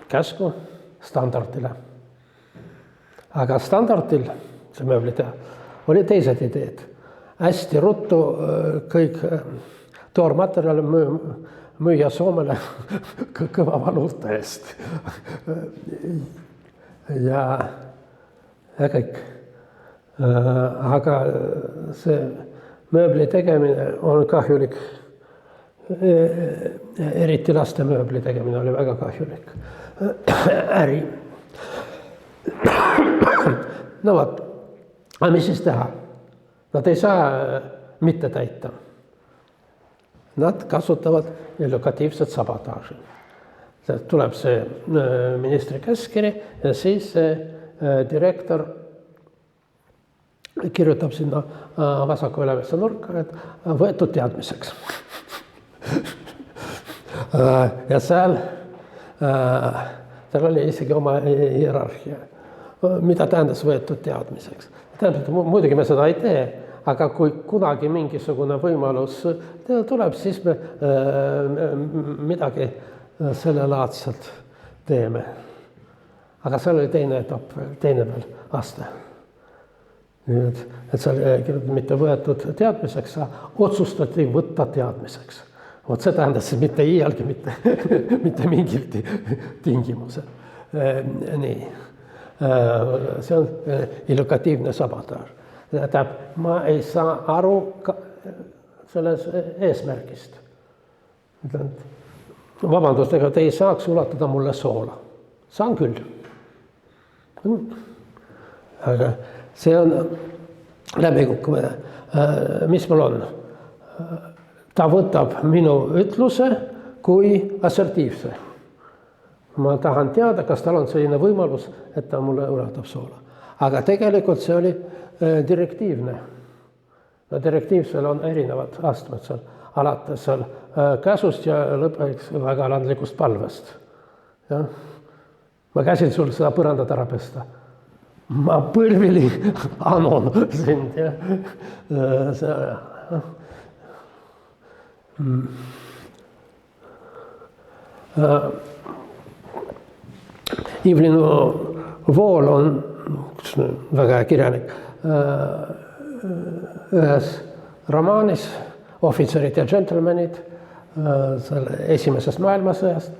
käsku standardile. Aga standardil, see mööbliteha, oli teised ideed. Hästi ruttu kõik toormaterjali müüa Soomele kõva valuuta eest. Ja kõik. Aga see mööbli tegemine on kahjulik. Eriti laste mööbli tegemine oli väga kahjulik äri. No vaat, aga mis siis teha? Nad ei saa mitte täita. Nad kasutavad illokatiivset sabotaaži. Tuleb see ministri käskkiri ja siis direktor kirjutab sinna vasaku ülemisse nurka, et võetud teadmiseks. Ja seal oli isegi oma hierarhia. Mida tähendas võetud teadmiseks? Muidugi me seda ei tee, aga kui kunagi mingisugune võimalus tuleb, siis me midagi sellelaadselt teeme. Aga seal oli teine etapp, teine veel aste. Et seal mitte võetud teadmiseks, otsustati võtta teadmiseks. Vot see tähendas mitte iialgi, mitte mingil tingimusel. Nii. See on illokatiivne sabotaaž. Ma ei saa aru selles eesmärgist. Vabandust, ega te ei saaks ulatada mulle soola. Saan küll. Aga see on läbikukkumine. Mis mul on? Ta võtab minu ütluse kui assertiivse. Ma tahan teada, kas tal on selline võimalus, et ta mulle ulatab soola. Aga tegelikult see oli direktiivne. Direktiivsel on erinevad astmed seal. Alates seal käsust ja lõpuks väga alandlikust palvest. Ja? Ma käsin sul seda põrandat ära pesta. Ma põlvili anon sind. Ja? Ivlin Vool on väga kirjanik ühes romaanis Ohvitserid ja džentelmenid esimesest maailmasõjast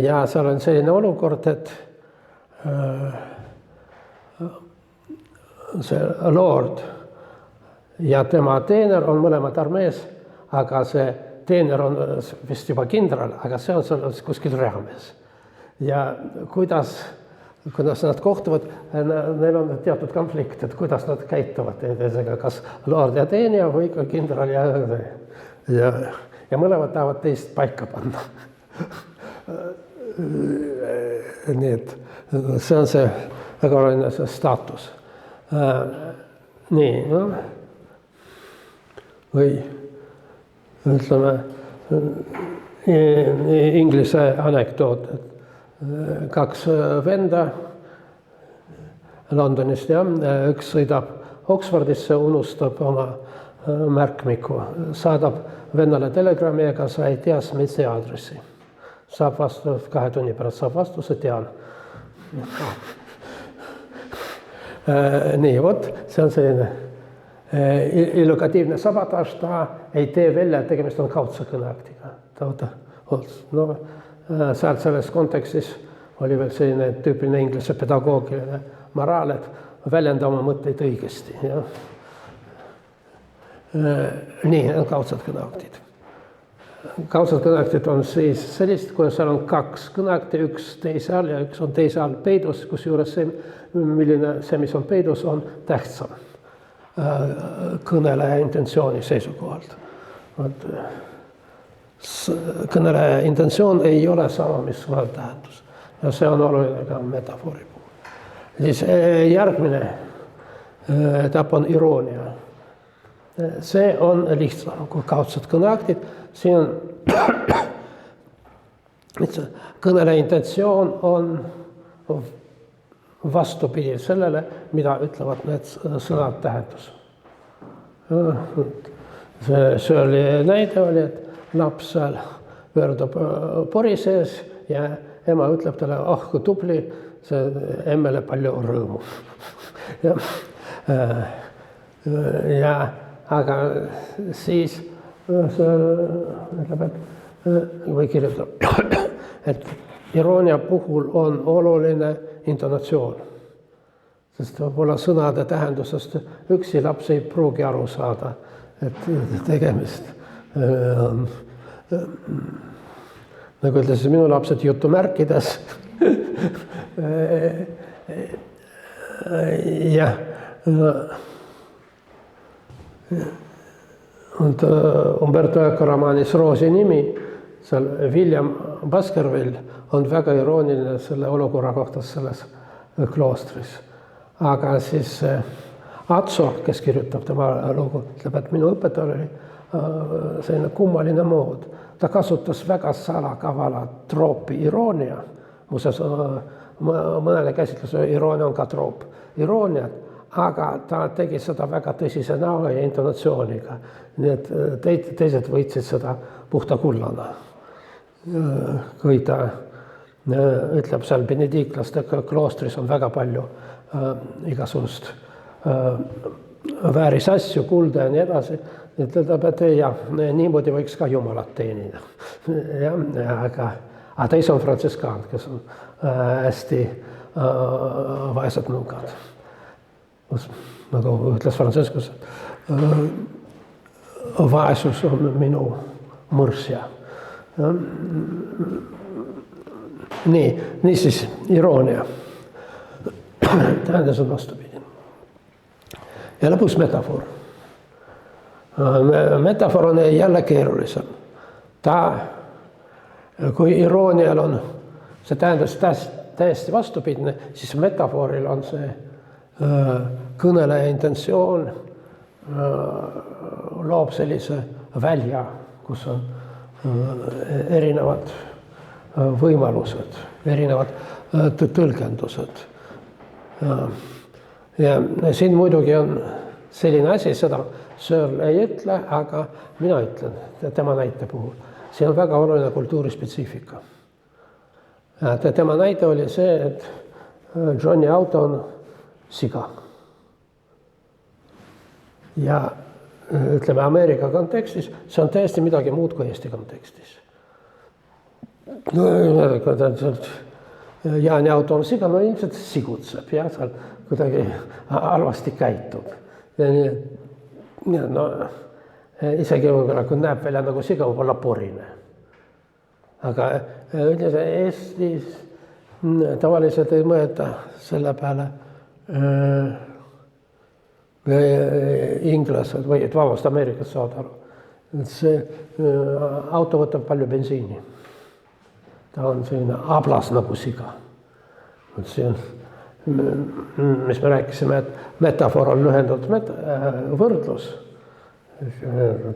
ja seal on selline olukord, et see lord ja tema teener on mõlemad armees, aga see teener on vist juba kindral, aga see on seal kuskil reamees. Ja kuidas kuidas nad kohtuvad, neil on teatud konflikt, et kuidas nad käituvad teineteisega, kas lord ja teenija või ka kindral ja mõlemad tahavad teist paika panna. Nii et see on see väga oluline see staatus. Nii, no, või ütleme inglise anekdoot, et 2 venda Londonist, üks sõidab Oxfordisse, unustab oma märkmiku, saadab vennale telegrammi, ega sa ei tea Smithi aadressi. Saab vastu, 2 tunni pärast saab vastuse, tean. Nii, vot, see on selline illokatiivne sabotaž, ta ei tee välja, et tegemist on kaudse kõneaktiga. No, sealt selles kontekstis oli veel selline tüüpiline inglise pedagoogiline moraal, et väljenda oma mõtteid õigesti. Ja. Nii, on kaudsed kõneaktid. Kaudsed kõneaktid on siis sellist, kui seal on 2 kõneakti, üks teise all ja üks on teise all peidus, kus juures see, mis on peidus, on tähtsam kõneleja intentsiooni seisukohalt. Kõneleja intentsioon ei ole sama, mis tähendus. Ja see on oluline ka metafoori puhul. Siis järgmine etapp on iroonia. See on lihtsam kui kaudsed kõneaktid. Siin on kõneleja intentsioon on vastupidi sellele, mida ütlevad need sõnad tähendus. See oli näide oli, et laps seal pöördub pori sees ja ema ütleb talle, kui tubli, see emmele palju rõõmu. Aga siis ütleb, või kirjutab, et iroonia puhul on oluline intonatsioon. Sest võib-olla sõnade tähendusest üksi laps ei pruugi aru saada, et tegemist on, nagu ütlesid minu lapsed jutumärkides. Jah. Umberto Eco romaanis Roosi nimi, seal William Baskerville on väga irooniline selle olukorra kohta selles kloostris. Aga siis Atso, kes kirjutab tema lugu, ütleb, et minu õpetaja oli selline kummaline mood. Ta kasutas väga salakavala troopi iroonia. Muuseas, mõnele käsitluse iroonia on ka troop. Irooniat, aga ta tegi seda väga tõsise näo ja intonatsiooniga. Nii et teised võitsid seda puhta kullana. Kui ta ütleb seal benediktlaste kloostris on väga palju igasugust väärisasju, kulda ja nii edasi. Ütleb, et jah, niimoodi võiks ka Jumalat teenida. Aga teis on frantsiskaan, kes on hästi vaesed nõukad. Nagu ütles Franciscus, vaesus on minu mõrsja. Nii siis iroonia. Tähendas on vastupidi. Ja lõpus metafoor. Metafoor on jälle keerulisem. Kui iroonial on see tähendas täiesti vastupidne, siis metafooril on see kõneleja intentsioon loob sellise välja, kus on erinevad võimalused, erinevad tõlgendused. Ja siin muidugi on selline asi, seda Searle ei ütle, aga mina ütlen tema näite puhul. See on väga oluline kultuurispetsiifika. Tema näite oli see, et Johnny auto on siga. Ja ütleme Ameerika kontekstis, see on täiesti midagi muud kui Eesti kontekstis. Jaani auto on siga, no ilmselt sigutseb ja seal kuidagi halvasti käitub. Ja no, isegi kui näeb välja nagu siga, võib olla porine. Aga Eestis tavaliselt ei mõelda selle peale inglased või vabast Ameerikas saad aru. Et see auto võtab palju bensiini. Ta on selline ablas nagu siga. Et see on, mis me rääkisime, et metafoor on lühendatud võrdlus.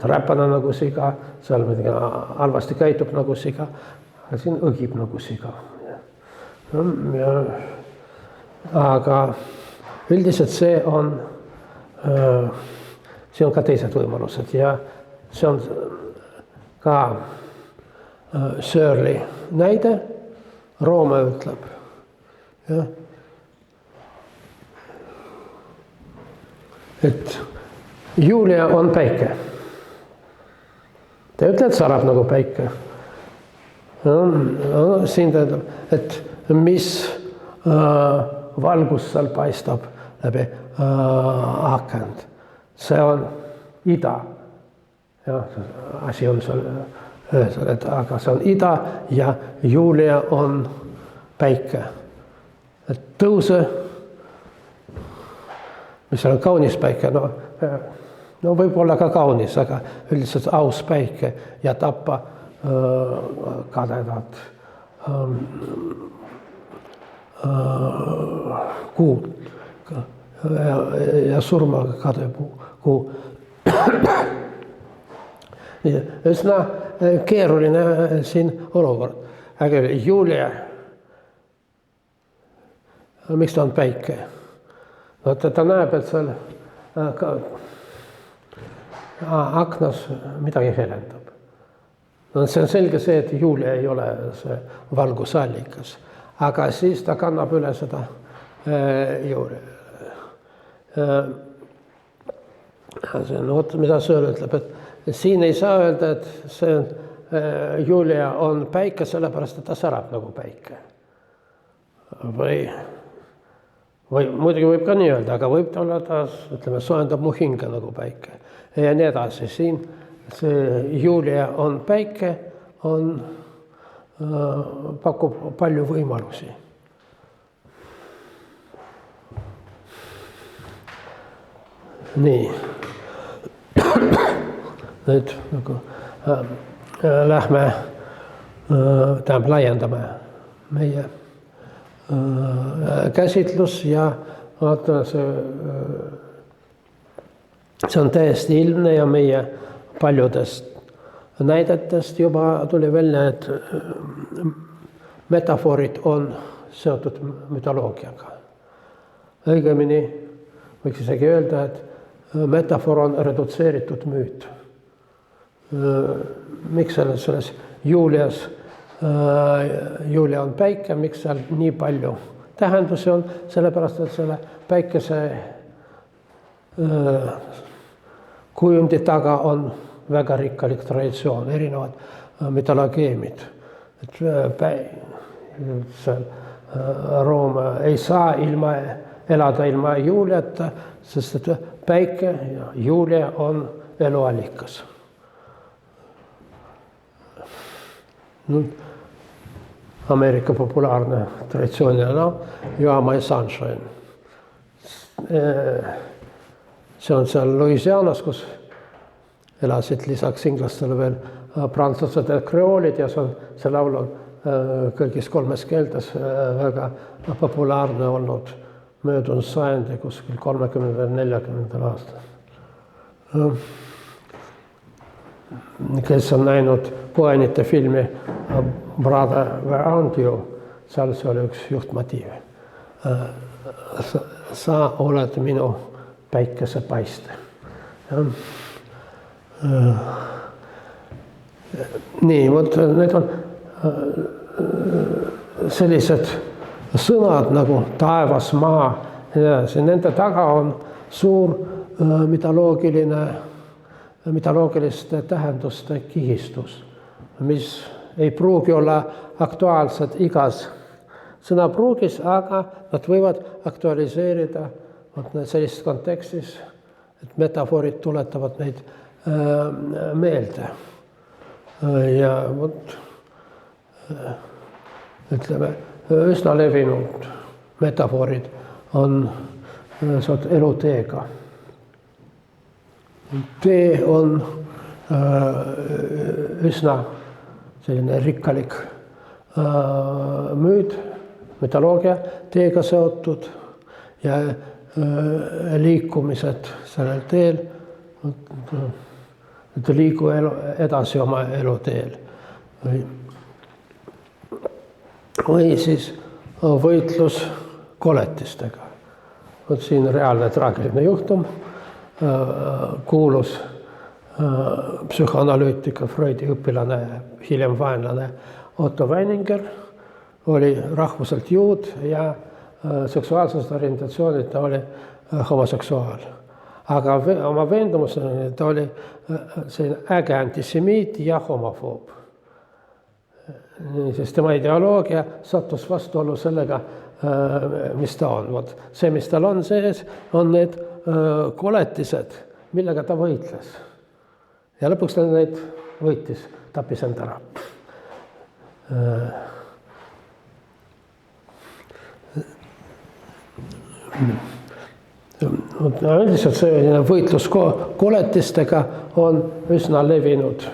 Räpane nagu siga, seal midagi halvasti käitub nagu siga, aga siin õgib nagu siga. Aga üldiselt see on ka teised võimalused ja see on ka Searle'i näide. Roome ütleb, et Julia on päike. Ta ütleb, et särab nagu päike. Siin ta ütleb, et mis valgus seal paistab läbi akent. See on ida. Ja, asi on seal öeldud, aga see on ida ja Julia on päike. Et tõuse, mis on kaunis päike, no võib olla ka kaunis, aga üldiselt aus päike ja tappa kadedat kuud ja surma kadekuu. Üsna keeruline siin olukord. Aga Julia, miks ta on päike? No, ta näeb, et seal aknas midagi helendab. No, see on selge see, et Julia ei ole see valgusallikas, aga siis ta kannab üle seda Julia. See on, mida Searle ütleb, et siin ei saa öelda, et see Julia on päike, sellepärast, et ta särab nagu päike. Või muidugi võib ka nii öelda, aga võib ta olla ta, ütleme, soojendab mu hinge nagu päike. Ja nii edasi. Siin see Julia on päike, pakub palju võimalusi. Nii. Nüüd nagu lähme, laiendame meie käsitlus ja vaata, see on täiesti ilmne ja meie paljudest näidetest juba tuli välja, et metafoorid on seotud mütoloogiaga. Õigemini võiks isegi öelda, et metafoor on redutseeritud müüt. Miks selles Julias Julia on päike, miks seal nii palju tähendusi on, sellepärast, et selle päikese kujundi taga on väga rikkalik traditsioon, erinevad mütoloogeemid. Rooma ei saa elada ilma Juliata, sest et päike ja Julia on eluallikas. Ameerika populaarne traditsiooniline You are my sunshine. See on seal Louisianas, kus elasid lisaks inglastele veel prantslased ja kreoolid ja see laul on kõigis kolmes keeltes väga populaarne olnud möödunud sajandi kuskil 30–40 aastal. Kes on näinud Poenite filmi Brother, where aren't you? Seal see oli üks juhtmotiiv. Sa oled minu päikesepaiste. Nii, need on sellised sõnad nagu taevas, maa, nende taga on suur mütoloogiliste tähenduste kihistus, mis ei pruugi olla aktuaalsed igas sõnapruugis, aga nad võivad aktualiseerida sellises kontekstis, et metafoorid tuletavad neid meelde. Ja ütleme, üsna levinud metafoorid on eluteega. Tee on üsna selline rikkalik müüt, mütoloogia teega seotud ja liikumised sellel teel, et liigu edasi oma eluteel. Või siis võitlus koletistega. Vot siin reaalne traagiline juhtum. Kuulus psühhoanalüütika Freudi õpilane, hiljem vaenlane Otto Weininger oli rahvuselt juud ja seksuaalsest orientatsioonilt ta oli homoseksuaal. Aga oma veendumusena ta oli selline äge antisemiit ja homofoob. Sest tema ideoloogia sattus vastuollu sellega, mis ta on. Vot see, mis tal on sees, on need koletised, millega ta võitles. Ja lõpuks ta neid võitis, tappis end ära. Üldiselt see võitlus koletistega on üsna levinud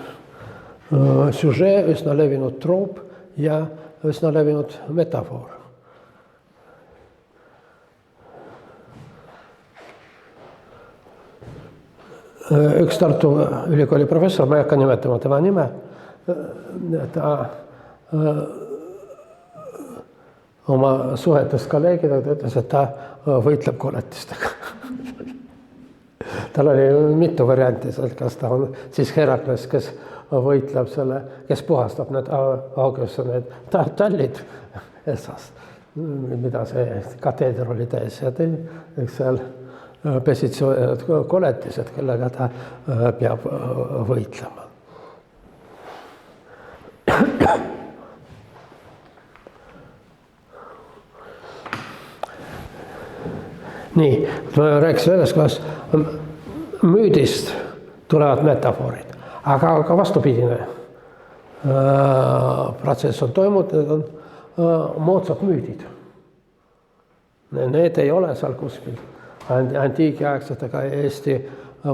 süžee, üsna levinud troop ja üsna levinud metafoor. Üks Tartu ülikooli professor, ma ei hakka nimetama tema nime, ta oma suhetest kolleegidega ütles, et ta võitleb koletistega. Tal oli mitu varianti, kas ta on siis Herakles, kes võitleb selle, kes puhastab need augesse need tallid esast, mida see kateeder oli täis ja eks seal pesid koletised, kellega ta peab võitlema. Nii, ma rääkisin sellest, kuidas müüdist tulevad metafoorid, aga ka vastupidine protsess on toimunud, need on moodsad müüdid. Need ei ole seal kuskil antiigiaegselt ega Eesti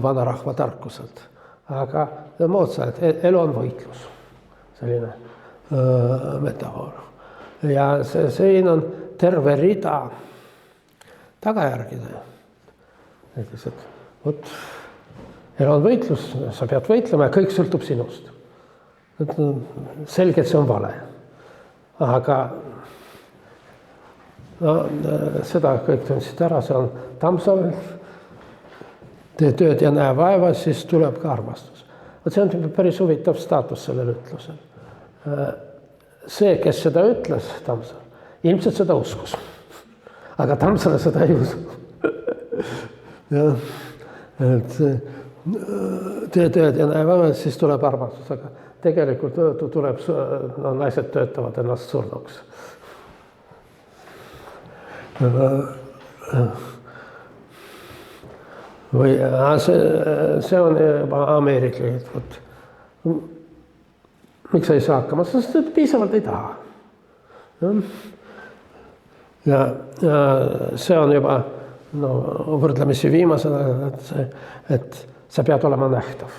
vanarahva tarkuselt, aga moodsad, elu on võitlus, selline metafoor. Ja siin on terve rida tagajärgide. Näiteks, et vot, elu on võitlus, sa pead võitlema ja kõik sõltub sinust. Selgelt see on vale. Aga no, seda kõik tundsid ära, see on Tammsaar, tee tööd ja näe vaeva, siis tuleb ka armastus. See on päris huvitav staatus sellel ütlusel. See, kes seda ütles, Tammsaar, ilmselt seda uskus. Aga Tammsaar seda ei usu. Tee tööd ja näe vaeva, siis tuleb armastus, aga tegelikult tuleb, no, naised töötavad ennast surnuks. Või see on juba ameeriklikult. Miks sa ei saa hakkama? Sest piisavalt ei taha. Ja see on juba võrdlemisi viimasena, et sa pead olema nähtav.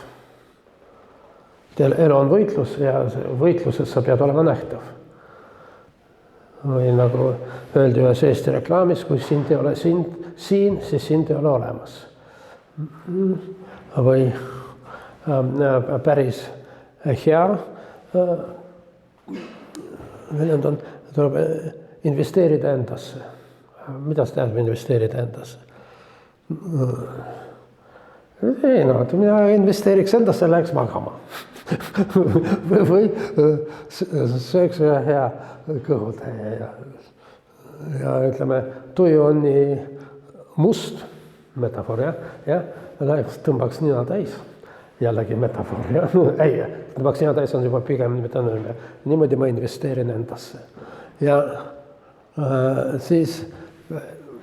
Elu on võitlus ja võitluses sa pead olema nähtav. Või nagu öeldi ühes Eesti reklaamis, kui sind ei ole siin, siis sind ei ole olemas. Või päris hea väljend on, tuleb investeerida endasse. Mida see tähendab investeerida endasse? Ei, no, mina investeeriks endasse, läheks magama. või sööks ühe hea kõhutäie ja ütleme, tuju on nii must, metafoor, ja läheks, tõmbaks nina täis, jällegi metafoor, ja ei, tõmbaks nina täis on juba pigem niimoodi ma investeerin endasse. Ja siis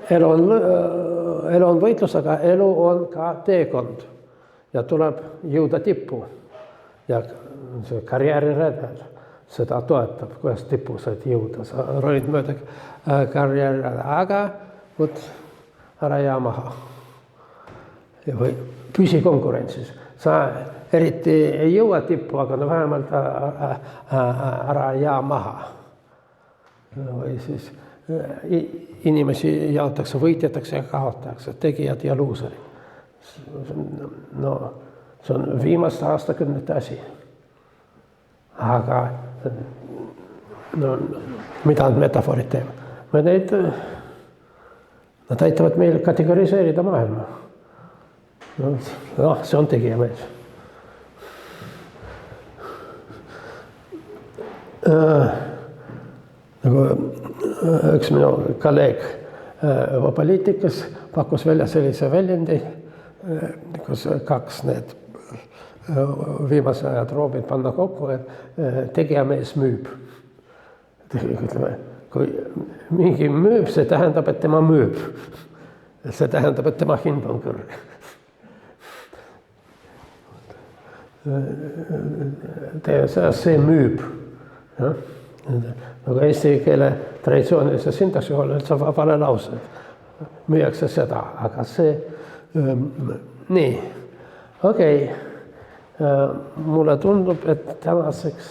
elu on võitlus, aga elu on ka teekond ja tuleb jõuda tippu ja see karjääriredel. seda toetab, kuidas tipu said jõuda, sa ronid mööda karjääri, aga vot ära jää maha. Või püsi konkurentsis. Sa eriti ei jõua tippu, aga no vähemalt ära jää maha. Või siis inimesi jaotakse võitjatakse ja kaotakse, tegijad ja luuserid. No, see on viimaste aastakümnete asi. Aga no, mida need metafoorid teevad? Nad aitavad meil kategoriseerida maailma. No, see on tegijamees. Nagu üks minu kolleeg poliitikas pakkus välja sellise väljendi, kus kaks need viimase ajad roobid panna kokku, et tegijamees müüb. Ütleme, kui mingi müüb, see tähendab, et tema müüb. See tähendab, et tema hind on kõrge. See müüb. Nagu eesti keele traditsioonilise sintaksi on üldse vale lause. Müüakse seda, aga see... Nii, okei. Mulle tundub, et tänaseks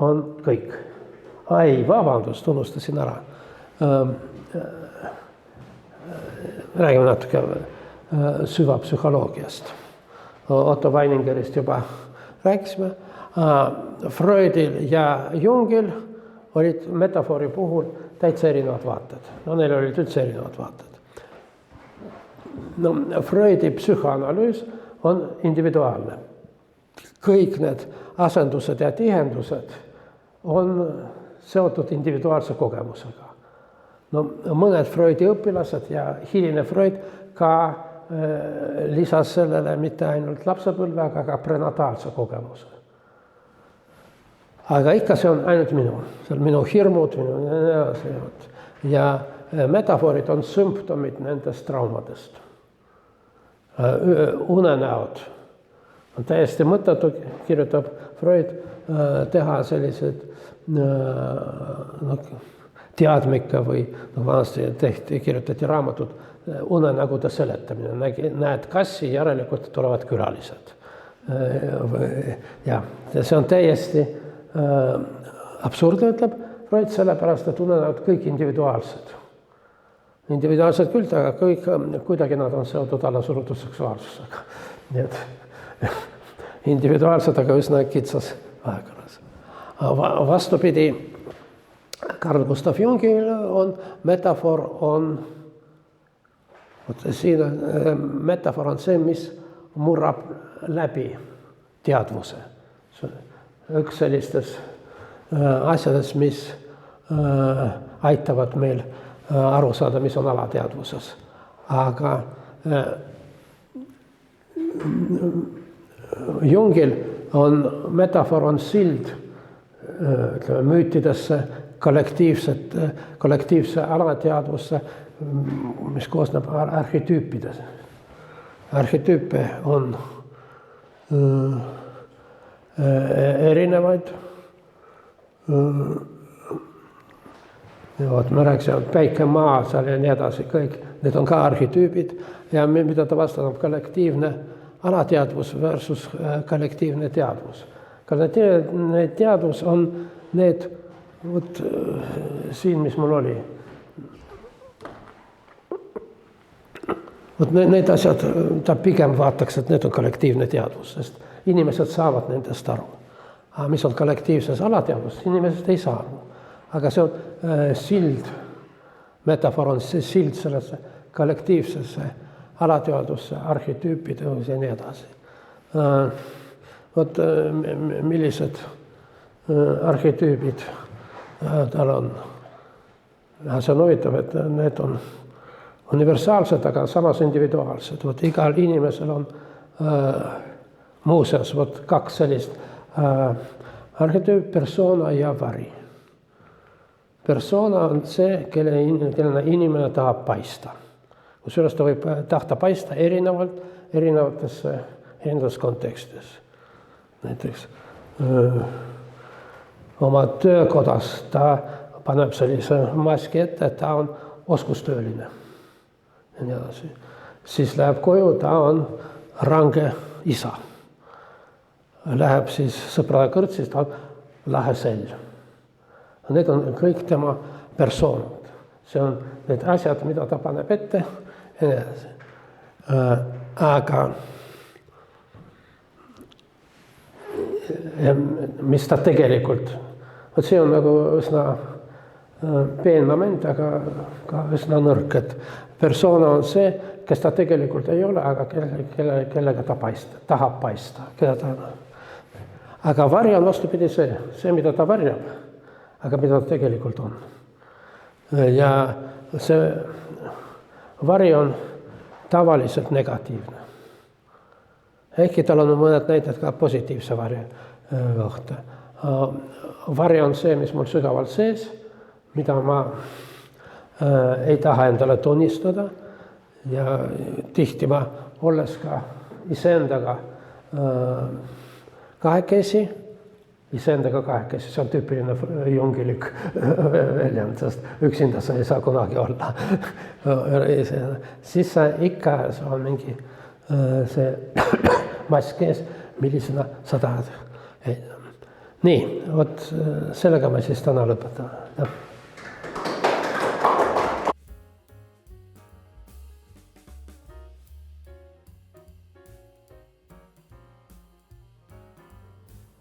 on kõik. Ai, vabandust, unustasin ära. Räägime natuke süvapsühholoogiast. Otto Weiningerist juba rääkisime. Freudil ja Jungil olid metafoori puhul täitsa erinevad vaated. No neil olid üldse erinevad vaated. No, Freudi psühhoanalüüs on individuaalne. Kõik need asendused ja tihendused on seotud individuaalse kogemusega. No, mõned Freudi õpilased ja hiline Freud ka lisas sellele mitte ainult lapsepõlve, aga ka prenataalse kogemuse. Aga ikka see on ainult minu hirmud, ja metafoorid on sümptomid nendest traumadest. Unenäod on täiesti mõttetu, kirjutab Freud, teha sellised teadmike või vanasti kirjutati raamatud unenägude seletamine. Näed kassi, järelikult tulevad külalised. Ja see on täiesti absurdne, ütleb Freud, sellepärast, et unenäod kõik individuaalsed. Individuaalsed küll, aga kõik kuidagi nad on seotud allasurutud seksuaalsusega. Nii et individuaalsed, aga üsna kitsas aegaras. Vastupidi, Carl Gustav Jungil on metafoor metafoor on see, mis murrab läbi teadvuse. Üks sellistes asjades, mis aitavad meil aru saada, mis on alateadvuses. Aga Jungil on metafoor on sild müütidesse, kollektiivse alateadvusse, mis koosneb arhetüüpides. Arhetüüpe on erinevaid. Me rääkisime päike, maa, seal ja nii edasi, kõik. Need on ka arhetüübid ja mida ta vastab kollektiivne alateadvus versus kollektiivne teadvus. Kollektiivne teadvus on need, vot siin, mis mul oli. Vot need asjad, ta pigem vaataks, et need on kollektiivne teadvus, sest inimesed saavad nendest aru. Aga mis on kollektiivses alateadvus, inimesed ei saa aru. Aga see on sild, metafoor on see sild sellesse kollektiivsesse alateadvusse, arhetüüpide ja nii edasi. Vot millised arhetüübid tal on. See on huvitav, et need on universaalsed, aga samas individuaalsed. Vot igal inimesel on muuseas kaks sellist arhetüüp, persona ja vari. Persona on see, kellena inimene tahab paista. Kusjuures ta võib tahta paista erinevates kontekstis. Näiteks oma töökodas ta paneb sellise maski ette, et ta on oskustööline. Ja nii edasi. Siis läheb koju, ta on range isa. Läheb siis sõprade kõrts, siis ta on lahe sell. Need on kõik tema persoonid. See on need asjad, mida ta paneb ette. Aga mis ta tegelikult, see on nagu üsna peen moment, aga ka üsna nõrk, et persoona on see, kes ta tegelikult ei ole, aga kellega ta tahab paista, keda ta on. Aga vari on vastupidi see, mida ta varjab, aga mida ta tegelikult on. Ja see vari on tavaliselt negatiivne. Ehkki tal on mõned näited ka positiivse vari kohta. Vari on see, mis mul sügavalt sees, mida ma ei taha endale tunnistada ja tihti ma olles ka iseendaga kahekesi, see on tüüpiline jungilik väljend, sest üksinda sa ei saa kunagi olla. Siis sa ikka on mingi see mask ees, millisena sa tahad. Nii, sellega ma siis täna lõpetan.